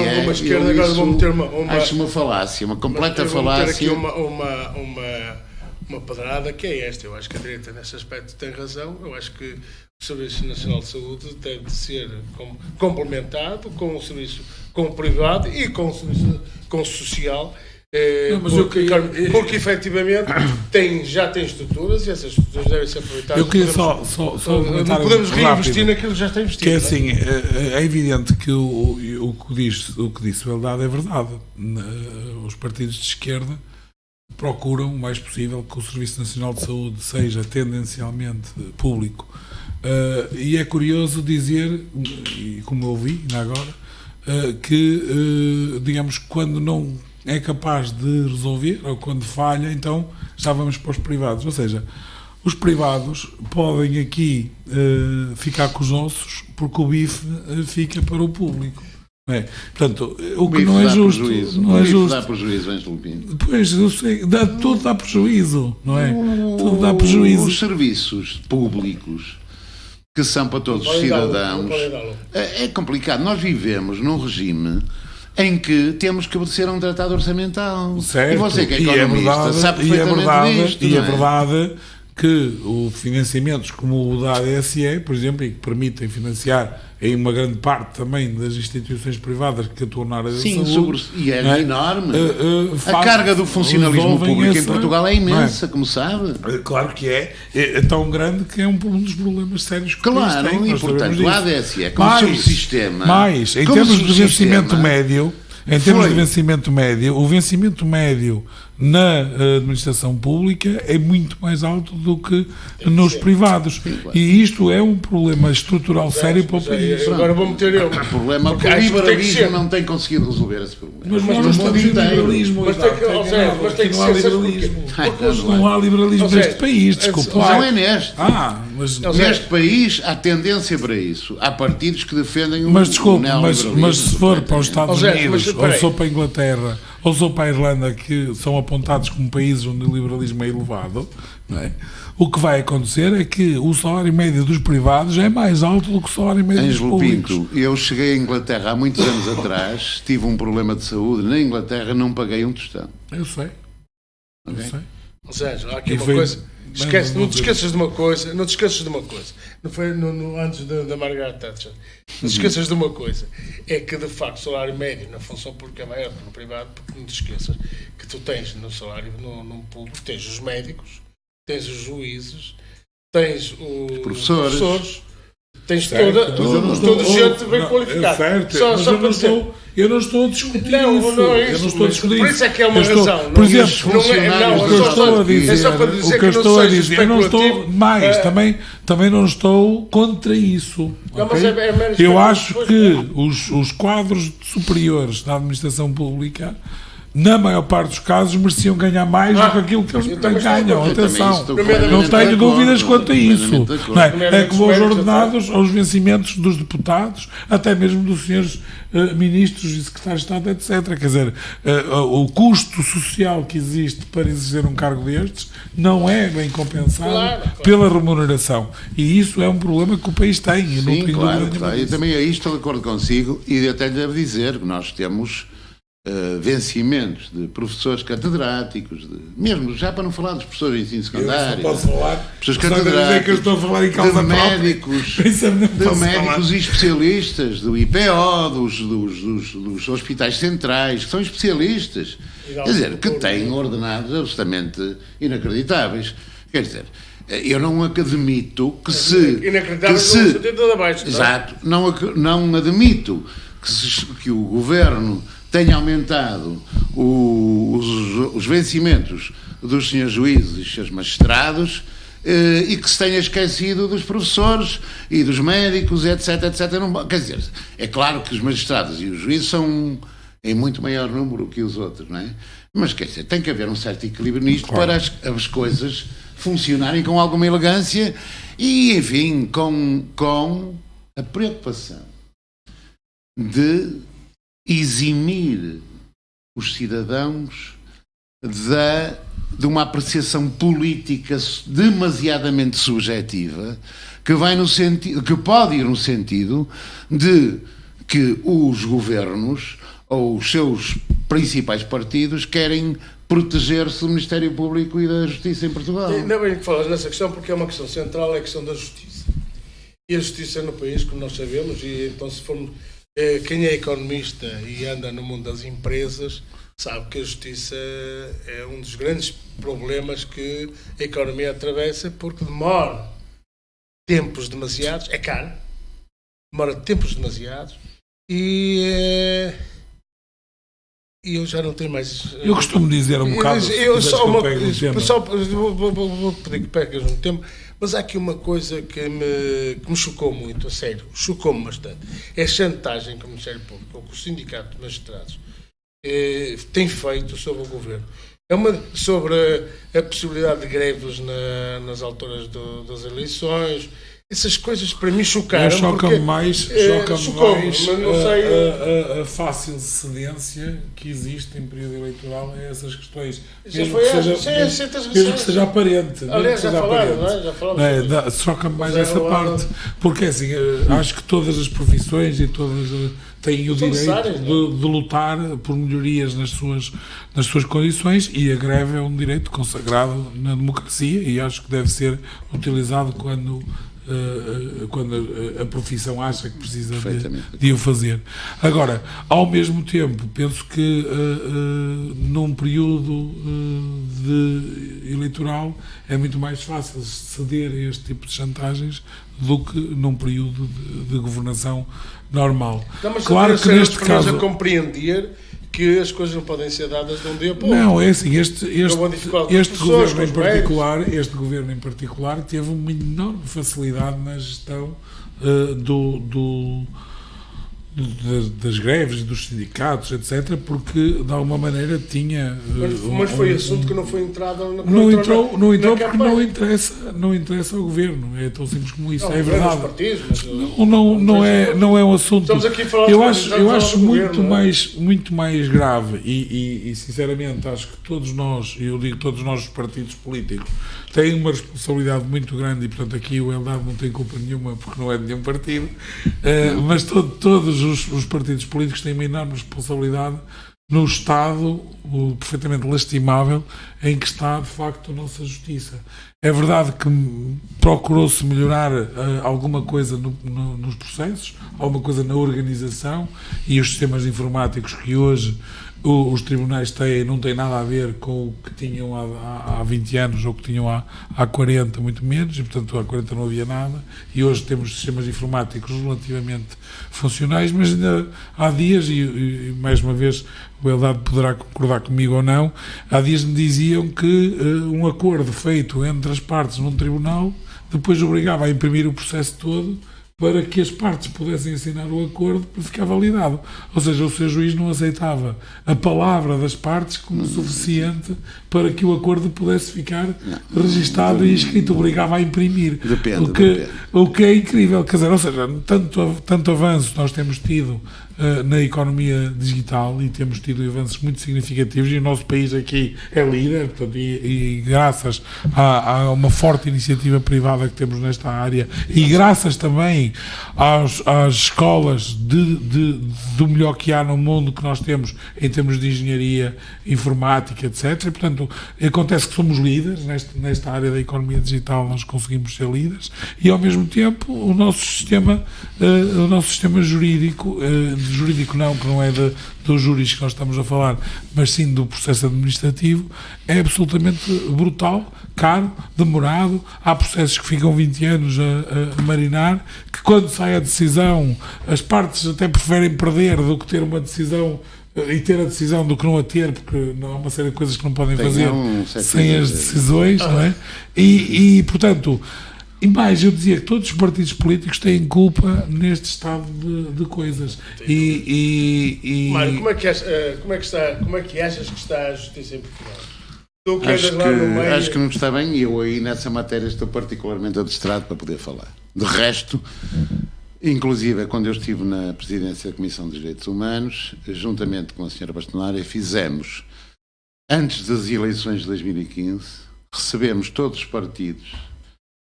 acho uma falácia, uma completa falácia. Vou meter aqui uma pedrada, que é esta. Eu acho que a direita nesse aspecto tem razão. Eu acho que o Serviço Nacional de Saúde deve ser complementado com o serviço, com o privado e com o serviço social, porque efetivamente já tem estruturas e essas estruturas devem ser aproveitadas. Eu queria só não podemos reinvestir naquilo que já está investido. Que é assim, é evidente que o que disse o Eldad é verdade. Os partidos de esquerda procuram o mais possível que o Serviço Nacional de Saúde seja tendencialmente público. E é curioso dizer, e como eu ouvi ainda agora, que, digamos, quando não é capaz de resolver, ou quando falha, então já vamos para os privados. Ou seja, os privados podem aqui ficar com os ossos, porque o bife fica para o público. É. Portanto, o que não é justo. Não é justo. Dá prejuízo, Ângelo Pinto. Pois, eu sei, tudo dá prejuízo, não é? Tudo dá prejuízo. Os serviços públicos que são para todos os cidadãos é complicado. Nós vivemos num regime em que temos que obedecer a um tratado orçamental. Certo. E você que é economista sabe perfeitamente disto. E é verdade que financiamentos como o da ADSE, por exemplo, e que permitem financiar em uma grande parte também das instituições privadas que atuam na área da saúde. E é enorme. A carga do funcionalismo público em Portugal é imensa, como sabe. Claro que é tão grande que é um dos problemas sérios que claro, tem. E portanto, a ADSE é como subsistema. Mas, em termos de vencimento médio, o vencimento médio na administração pública é muito mais alto do que nos privados. E isto é um problema estrutural sério para o país. Agora vou meter eu. O problema é que o liberalismo não tem conseguido resolver esse problema. Mas nós estamos em liberalismo. Mas tem que ser liberalismo. Não há liberalismo neste país, desculpa. Não é neste. Neste país há tendência para isso. Há partidos que defendem o neoliberalismo. Mas se for para os Estados Unidos, ou se for para a Inglaterra, ou sou para a Irlanda, que são apontados como países onde o liberalismo é elevado, não é? O que vai acontecer é que o salário médio dos privados é mais alto do que o salário médio dos públicos. Pinto, eu cheguei à Inglaterra há muitos anos atrás, tive um problema de saúde, na Inglaterra não paguei um tostão. Eu sei. Okay? Eu sei. Ou seja, há aqui uma coisa. Não te esqueças de uma coisa. Não te esqueças de uma coisa. Não foi antes da Margaret Thatcher. Não te esqueças de uma coisa. É que, de facto, o salário médio na função pública é maior que no privado, porque não te esqueças que tu tens no salário, no público, tens os médicos, tens os juízes, tens os professores, tens toda gente bem qualificada. Eu não estou a discutir isso. Eu não estou a discutir por isso é que é uma razão. Por exemplo, o que eu estou a dizer, eu não estou mais, também não estou contra isso. Não, okay? mas eu acho que os quadros superiores da administração pública, na maior parte dos casos, mereciam ganhar mais do que aquilo que eles ganham. Atenção, não tenho dúvidas quanto a isso. É que os ordenados aos vencimentos dos deputados, até mesmo dos senhores ministros e secretários de Estado, etc. Quer dizer, o custo social que existe para exercer um cargo destes não é bem compensado pela remuneração. E isso é um problema que o país tem. Sim, claro. Eu também aí estou de acordo consigo e até lhe devo dizer que nós temos vencimentos de professores catedráticos, mesmo já para não falar dos professores de ensino secundário, professores catedráticos, que eu estou a falar em causa de médicos e especialistas do IPO, dos hospitais centrais, que são especialistas, quer dizer, que têm ordenados absolutamente inacreditáveis. Quer dizer, eu não admito que se... Exato, não admito que o governo tenha aumentado os vencimentos dos senhores juízes e dos senhores magistrados e que se tenha esquecido dos professores e dos médicos, etc, etc. Não, quer dizer, é claro que os magistrados e os juízes são em muito maior número que os outros, não é? Mas, quer dizer, tem que haver um certo equilíbrio nisto para as coisas funcionarem com alguma elegância e, enfim, com a preocupação de eximir os cidadãos de uma apreciação política demasiadamente subjetiva que pode ir no sentido de que os governos ou os seus principais partidos querem proteger-se do Ministério Público e da Justiça em Portugal. Ainda bem que falas nessa questão, porque é uma questão central, é a questão da justiça. E a justiça no país, como nós sabemos, e então se formos... Quem é economista e anda no mundo das empresas sabe que a justiça é um dos grandes problemas que a economia atravessa, porque demora tempos demasiados, é caro, demora tempos demasiados e eu já não tenho mais... Eu costumo dizer um bocado... Vou pedir que pegas um tempo, mas há aqui uma coisa que me chocou muito, a sério, chocou-me bastante. É a chantagem que o Ministério Público ou que o Sindicato de Magistrados tem feito sobre o Governo. Sobre a possibilidade de greves nas alturas das eleições. Essas coisas para mim chocaram. Choca-me mais a fácil cedência que existe em período eleitoral a essas questões. Mesmo que seja aparente. Aliás, já falamos. Choca-me mais essa parte. Porque assim, acho que todas as profissões e todas têm o direito de lutar por melhorias nas suas condições, e a greve é um direito consagrado na democracia e acho que deve ser utilizado quando a profissão acha que precisa de o fazer. Agora, ao mesmo tempo, penso que num período eleitoral é muito mais fácil ceder a este tipo de chantagens do que num período de governação normal. Não, mas claro que neste caso a compreender que as coisas não podem ser dadas de um dia para o outro. Não, é assim, este governo em particular teve uma enorme facilidade na gestão das greves, dos sindicatos, etc., porque de alguma maneira tinha... Mas foi assunto que não foi entrado na Não entrou porque campanha. não interessa ao governo, é tão simples como isso, Não, é verdade. Partidos, Não é um assunto... Estamos aqui a falar eu acho governo, muito mais grave e sinceramente acho que todos nós, e eu digo todos nós os partidos políticos, têm uma responsabilidade muito grande e portanto aqui o Eldado não tem culpa nenhuma porque não é de nenhum partido, mas todos os partidos políticos têm uma enorme responsabilidade no estado perfeitamente lastimável em que está de facto a nossa justiça. É verdade que procurou-se melhorar alguma coisa nos processos, alguma coisa na organização, e os sistemas informáticos que hoje os tribunais têm não têm nada a ver com o que tinham há 20 anos ou que tinham há 40, muito menos, e portanto há 40 não havia nada, e hoje temos sistemas informáticos relativamente funcionais, mas ainda há dias, e mais uma vez o Eldado poderá concordar comigo ou não, há dias me diziam que um acordo feito entre as partes num tribunal depois obrigava a imprimir o processo todo para que as partes pudessem assinar o acordo para ficar validado. Ou seja, o seu juiz não aceitava a palavra das partes como suficiente para que o acordo pudesse ficar registado e escrito, obrigava a imprimir. Depende. O que é incrível, quer dizer, ou seja, tanto avanço nós temos tido na economia digital e temos tido avanços muito significativos e o nosso país aqui é líder, portanto, e graças a uma forte iniciativa privada que temos nesta área e graças também às escolas do melhor que há no mundo que nós temos em termos de engenharia, informática, etc. E, portanto, acontece que somos líderes nesta área da economia digital, nós conseguimos ser líderes e ao mesmo tempo o nosso sistema jurídico não, que não é dos júris que nós estamos a falar, mas sim do processo administrativo, é absolutamente brutal, caro, demorado. Há processos que ficam 20 anos a marinar, que quando sai a decisão, as partes até preferem perder do que ter uma decisão e ter a decisão do que não a ter, porque não há uma série de coisas que não podem fazer sem as decisões, não é? E portanto... E mais, eu dizia que todos os partidos políticos têm culpa neste estado de coisas. Mário, como é que achas que está a justiça em Portugal? Acho que não está bem e eu aí nessa matéria estou particularmente adestrado para poder falar. De resto, inclusive quando eu estive na presidência da Comissão de Direitos Humanos, juntamente com a senhora Bastonária, fizemos, antes das eleições de 2015, recebemos todos os partidos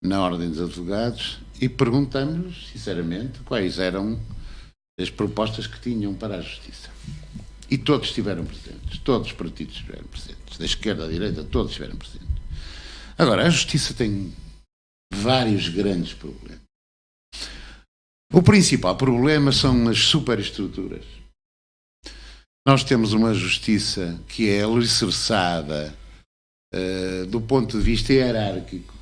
na Ordem dos Advogados e perguntamos, sinceramente, quais eram as propostas que tinham para a Justiça. E todos estiveram presentes, todos os partidos estiveram presentes, da esquerda à direita, todos estiveram presentes. Agora, a Justiça tem vários grandes problemas. O principal problema são as superestruturas. Nós temos uma Justiça que é alicerçada do ponto de vista hierárquico,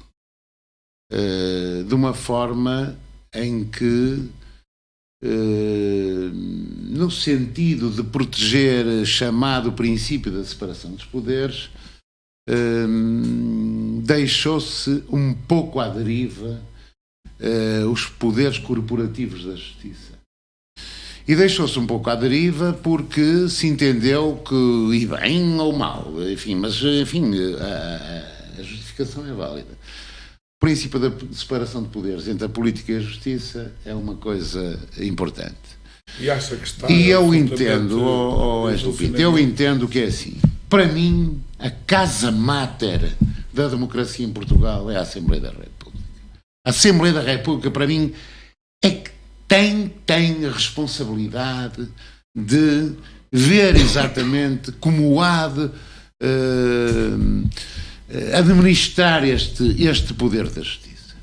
de uma forma em que, no sentido de proteger chamado princípio da separação dos poderes, deixou-se um pouco à deriva os poderes corporativos da justiça. E deixou-se um pouco à deriva porque se entendeu que, e bem ou mal, enfim, mas enfim, a justificação é válida. O princípio da separação de poderes entre a política e a justiça é uma coisa importante. E acha que está... E eu entendo, Ângelo Pinto, eu entendo que é assim. Para mim, a casa máter da democracia em Portugal é a Assembleia da República. A Assembleia da República, para mim, é que tem a responsabilidade de ver exatamente como há de administrar este poder da justiça.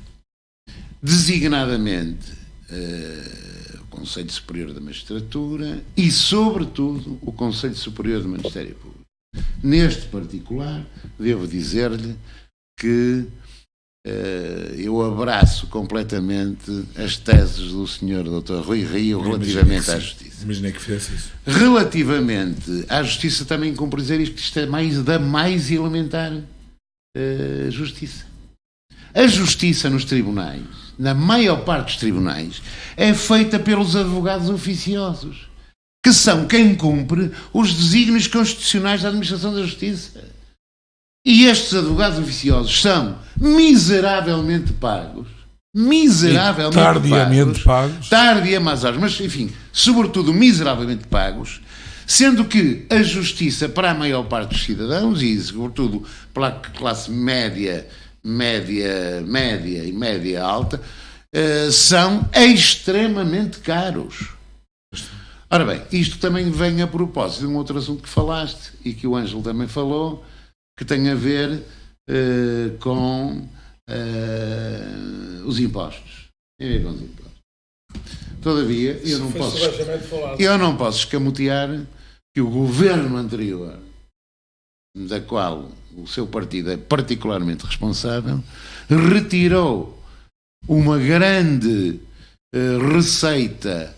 Designadamente o Conselho Superior da Magistratura e, sobretudo, o Conselho Superior do Ministério Público. Neste particular, devo dizer-lhe que eu abraço completamente as teses do Sr. Dr. Rui Rio relativamente à justiça. Imaginei que fizesse isso. Relativamente à justiça, também cumpro dizer isto é da mais elementar justiça. A justiça nos tribunais na maior parte dos tribunais, é feita pelos advogados oficiosos, que são quem cumpre os desígnios constitucionais da administração da justiça. E estes advogados oficiosos são miseravelmente pagos. Tardiamente às horas, mas enfim, sobretudo miseravelmente pagos, sendo que a justiça para a maior parte dos cidadãos e sobretudo pela classe média e média alta, são extremamente caros. Ora bem, isto também vem a propósito de um outro assunto que falaste e que o Ângelo também falou, que tem a ver com os impostos. Todavia, eu não posso escamotear que o governo anterior, da qual o seu partido é particularmente responsável, retirou uma grande receita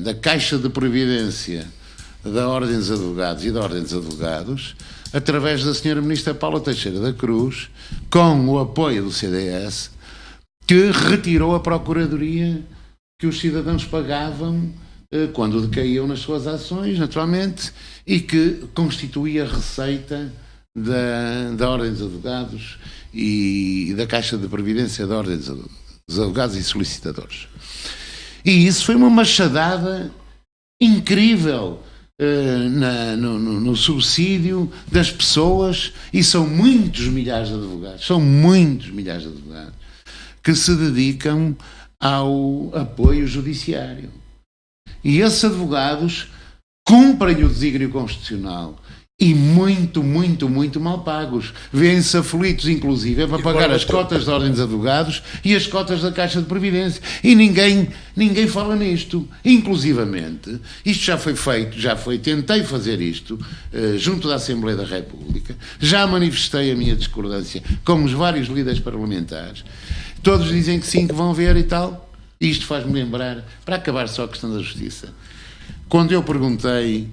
da Caixa de Previdência da Ordem dos Advogados e da Ordem dos Advogados, através da Sra. Ministra Paula Teixeira da Cruz, com o apoio do CDS, que retirou a procuradoria que os cidadãos pagavam quando decaíam nas suas ações, naturalmente, e que constituía a receita da Ordem dos Advogados e da Caixa de Previdência da Ordem dos Advogados e Solicitadores. E isso foi uma machadada incrível no subsídio das pessoas, e são muitos milhares de advogados, que se dedicam ao apoio judiciário. E esses advogados cumprem o desígnio constitucional e muito mal pagos. Vêem-se aflitos, inclusive, para pagar as cotas da Ordem dos Advogados e as cotas da Caixa de Previdência. E ninguém fala nisto. Inclusivamente, isto tentei fazer isto junto da Assembleia da República, já manifestei a minha discordância com os vários líderes parlamentares. Todos dizem que sim, que vão ver e tal. Isto faz-me lembrar, para acabar só a questão da justiça, quando eu perguntei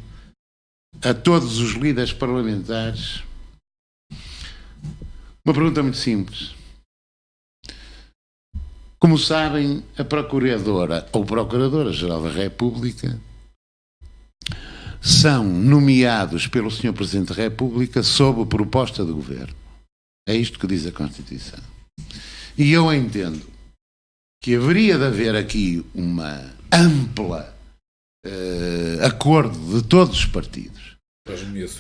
a todos os líderes parlamentares uma pergunta muito simples: como sabem, a Procuradora ou Procuradora-Geral da República são nomeados pelo Sr. Presidente da República sob proposta do Governo. É isto que diz a Constituição. E eu entendo que haveria de haver aqui uma ampla acordo de todos os partidos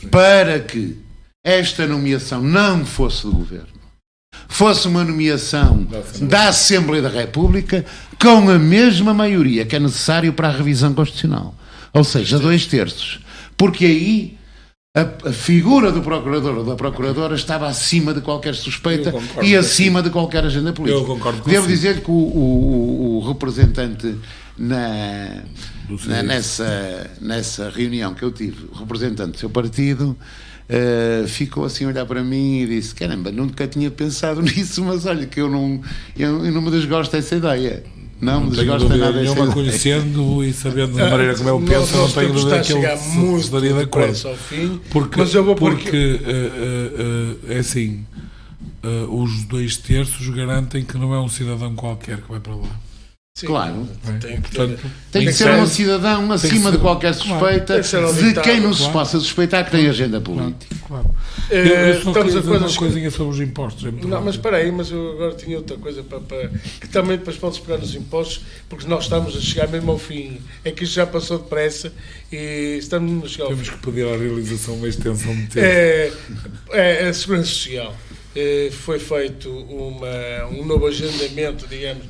para que esta nomeação não fosse do Governo, fosse uma nomeação da Assembleia da República com a mesma maioria que é necessário para a revisão constitucional, ou seja, 2/3, porque aí a figura do Procurador ou da Procuradora estava acima de qualquer suspeita e acima de qualquer agenda política. Eu concordo com Devo dizer que o representante nessa reunião que eu tive, o representante do seu partido, ficou assim a olhar para mim e disse: caramba, nunca tinha pensado nisso, mas olha que eu não me desgosto dessa ideia. Não me desgosto nada dessa ideia. Conhecendo e sabendo da maneira como eu penso, não tenho dúvida que ele se daria de acordo. Ao fim, porque é assim, os 2/3 garantem que não é um cidadão qualquer que vai para lá. Sim, claro, tem que ser um cidadão acima de qualquer suspeita, de quem não se possa suspeitar que tem agenda política. Claro. Eu só queria dizer uma coisinha sobre os impostos. Não, mas espera aí, mas eu agora tinha outra coisa que também depois pode-se pegar nos impostos, porque nós estamos a chegar mesmo ao fim. É que isto já passou depressa e estamos a chegar ao fim. Temos que pedir à realização uma extensão de tempo. A Segurança Social. Foi feito um novo agendamento, digamos,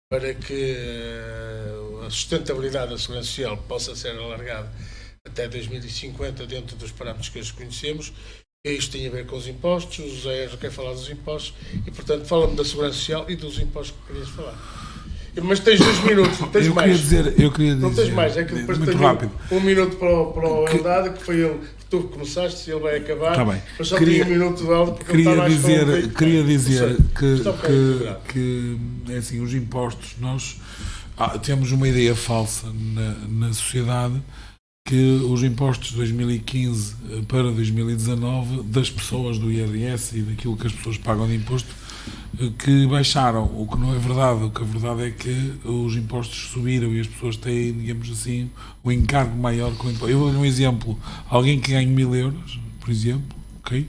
para que a sustentabilidade da Segurança Social possa ser alargada até 2050 dentro dos parâmetros que hoje conhecemos. Isto tem a ver com os impostos. O José já quer falar dos impostos e, portanto, fala-me da Segurança Social e dos impostos que querias falar. Mas tens 2 minutos, não tens mais. Eu queria dizer, não tens mais, é que depois muito tenho rápido. 1 minuto para o Eldado, que foi ele que tu começaste, se ele vai acabar. Tá bem. Mas só tenho 1 minuto do Eldado, porque queria dizer que é assim, os impostos, nós temos uma ideia falsa na sociedade, que os impostos de 2015 para 2019 das pessoas do IRS e daquilo que as pessoas pagam de imposto que baixaram, o que não é verdade. O que a verdade é que os impostos subiram e as pessoas têm, digamos assim, um encargo maior com o imposto. Eu vou dar um exemplo: alguém que ganha 1.000 euros, por exemplo, ok,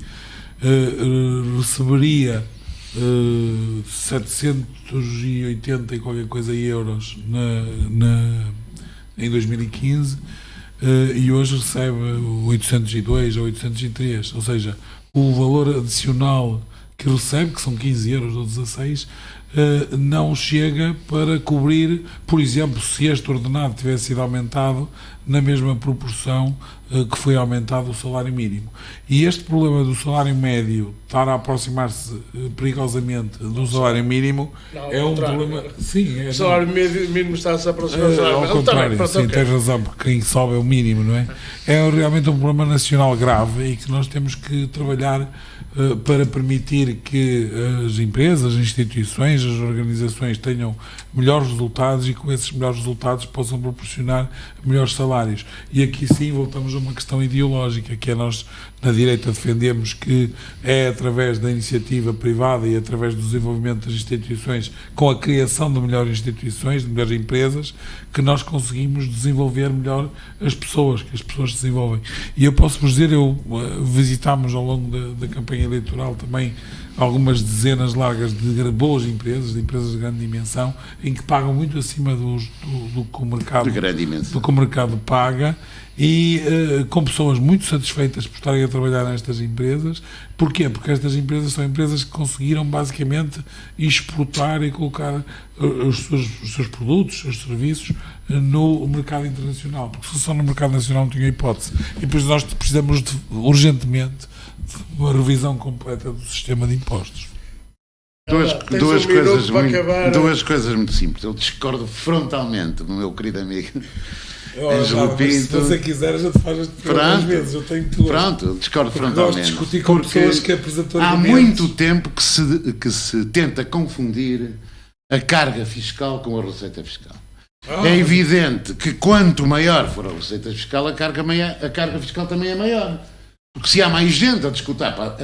receberia 780 e qualquer coisa euros em 2015 e hoje recebe 802 ou 803, ou seja, o valor adicional que recebe, que são 15 euros ou 16, não chega para cobrir, por exemplo, se este ordenado tivesse sido aumentado na mesma proporção que foi aumentado o salário mínimo. E este problema do salário médio estar a aproximar-se perigosamente do salário mínimo é um problema... Sim, o salário mínimo está-se a aproximar do salário médio. Ao contrário, sim, tens razão, porque quem sobe é o mínimo, não é? É realmente um problema nacional grave e que nós temos que trabalhar para permitir que as empresas, as instituições, as organizações tenham melhores resultados e com esses melhores resultados possam proporcionar melhores salários. E aqui sim voltamos a uma questão ideológica, que é nós na direita defendemos que é através da iniciativa privada e através do desenvolvimento das instituições, com a criação de melhores instituições, de melhores empresas, que nós conseguimos desenvolver melhor as pessoas, que as pessoas se desenvolvem. E eu posso-vos dizer, visitámos ao longo da campanha eleitoral também algumas dezenas largas de boas empresas, de empresas de grande dimensão, em que pagam muito acima do que o mercado paga, e com pessoas muito satisfeitas por estarem a trabalhar nestas empresas. Porquê? Porque estas empresas são empresas que conseguiram basicamente exportar e colocar os seus produtos, os seus serviços no mercado internacional, porque se só no mercado nacional não tinha hipótese. E depois nós precisamos urgentemente de uma revisão completa do sistema de impostos. Duas coisas muito simples. Eu discordo frontalmente do meu querido amigo Ângelo Pinto. Se você quiser, a gente faz este programa às vezes. Eu tenho tudo. Pronto, discordo frontalmente. Gosto de discutir com pessoas que apresentam há muito tempo que se tenta confundir a carga fiscal com a receita fiscal. É evidente que quanto maior for a receita fiscal, a carga fiscal também é maior. Porque se há mais gente a descontar para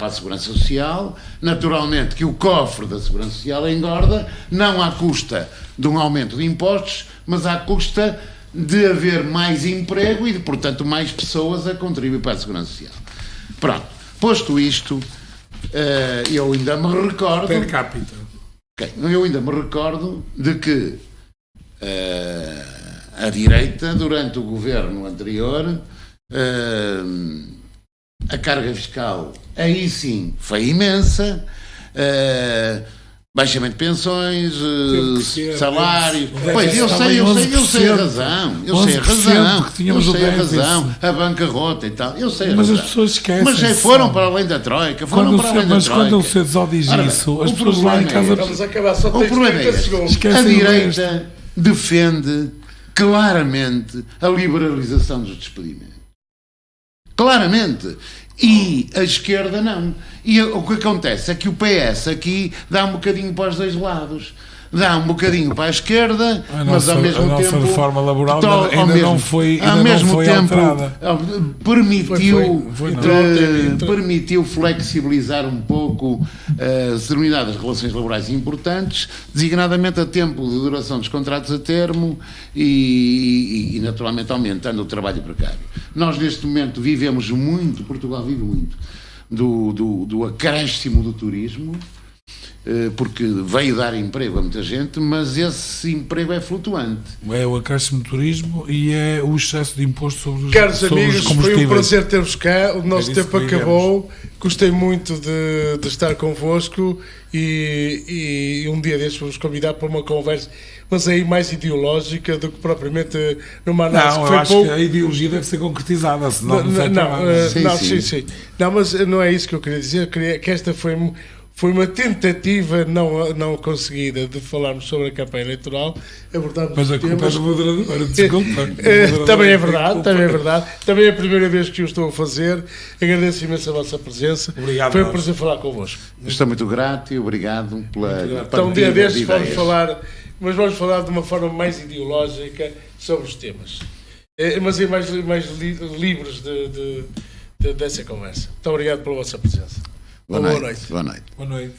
a Segurança Social, naturalmente que o cofre da Segurança Social engorda, não à custa de um aumento de impostos, mas à custa de haver mais emprego e, portanto, mais pessoas a contribuir para a Segurança Social. Pronto, posto isto, eu ainda me recordo... Per capita. Eu ainda me recordo de que a direita, durante o governo anterior... a carga fiscal aí sim foi imensa, baixamento de pensões, salários. Pois eu sei a razão, a bancarrota e tal, eu sei a razão. Mas as pessoas esquecem. Mas já foram para além da Troika, mas quando o Cedro diz isso, as pessoas lá em casa. O problema é este: a direita defende claramente a liberalização dos despedimentos. Claramente. E a esquerda não. E o que acontece é que o PS aqui dá um bocadinho para os dois lados. Dá um bocadinho para a esquerda, mas ao mesmo tempo... A nossa reforma laboral ainda não foi alterada. Permitiu flexibilizar um pouco determinadas relações laborais importantes, designadamente a tempo de duração dos contratos a termo e naturalmente aumentando o trabalho precário. Nós neste momento vivemos muito, Portugal vive muito, do acréscimo do turismo, porque veio dar emprego a muita gente, mas esse emprego é flutuante. É o acréscimo do turismo e é o excesso de imposto sobre os Caros amigos, foi um prazer ter-vos cá. O nosso tempo acabou. Gostei muito de estar convosco e um dia destes vamos convidar para uma conversa, mas aí mais ideológica do que propriamente numa análise. Não, eu acho que a ideologia deve ser concretizada, senão sim. Não, mas não é isso que eu queria dizer. Eu queria que esta foi uma tentativa não conseguida de falarmos sobre a campanha eleitoral. Mas a culpa é do moderador, desculpa. Também é verdade. Também é a primeira vez que o estou a fazer. Agradeço imenso a vossa presença. Obrigado. Foi um prazer falar convosco. Estou muito grato e obrigado pela Então, um dia destes vamos falar de uma forma mais ideológica sobre os temas. mas ir mais livres dessa conversa. Muito obrigado pela vossa presença. Boa noite. Boa noite.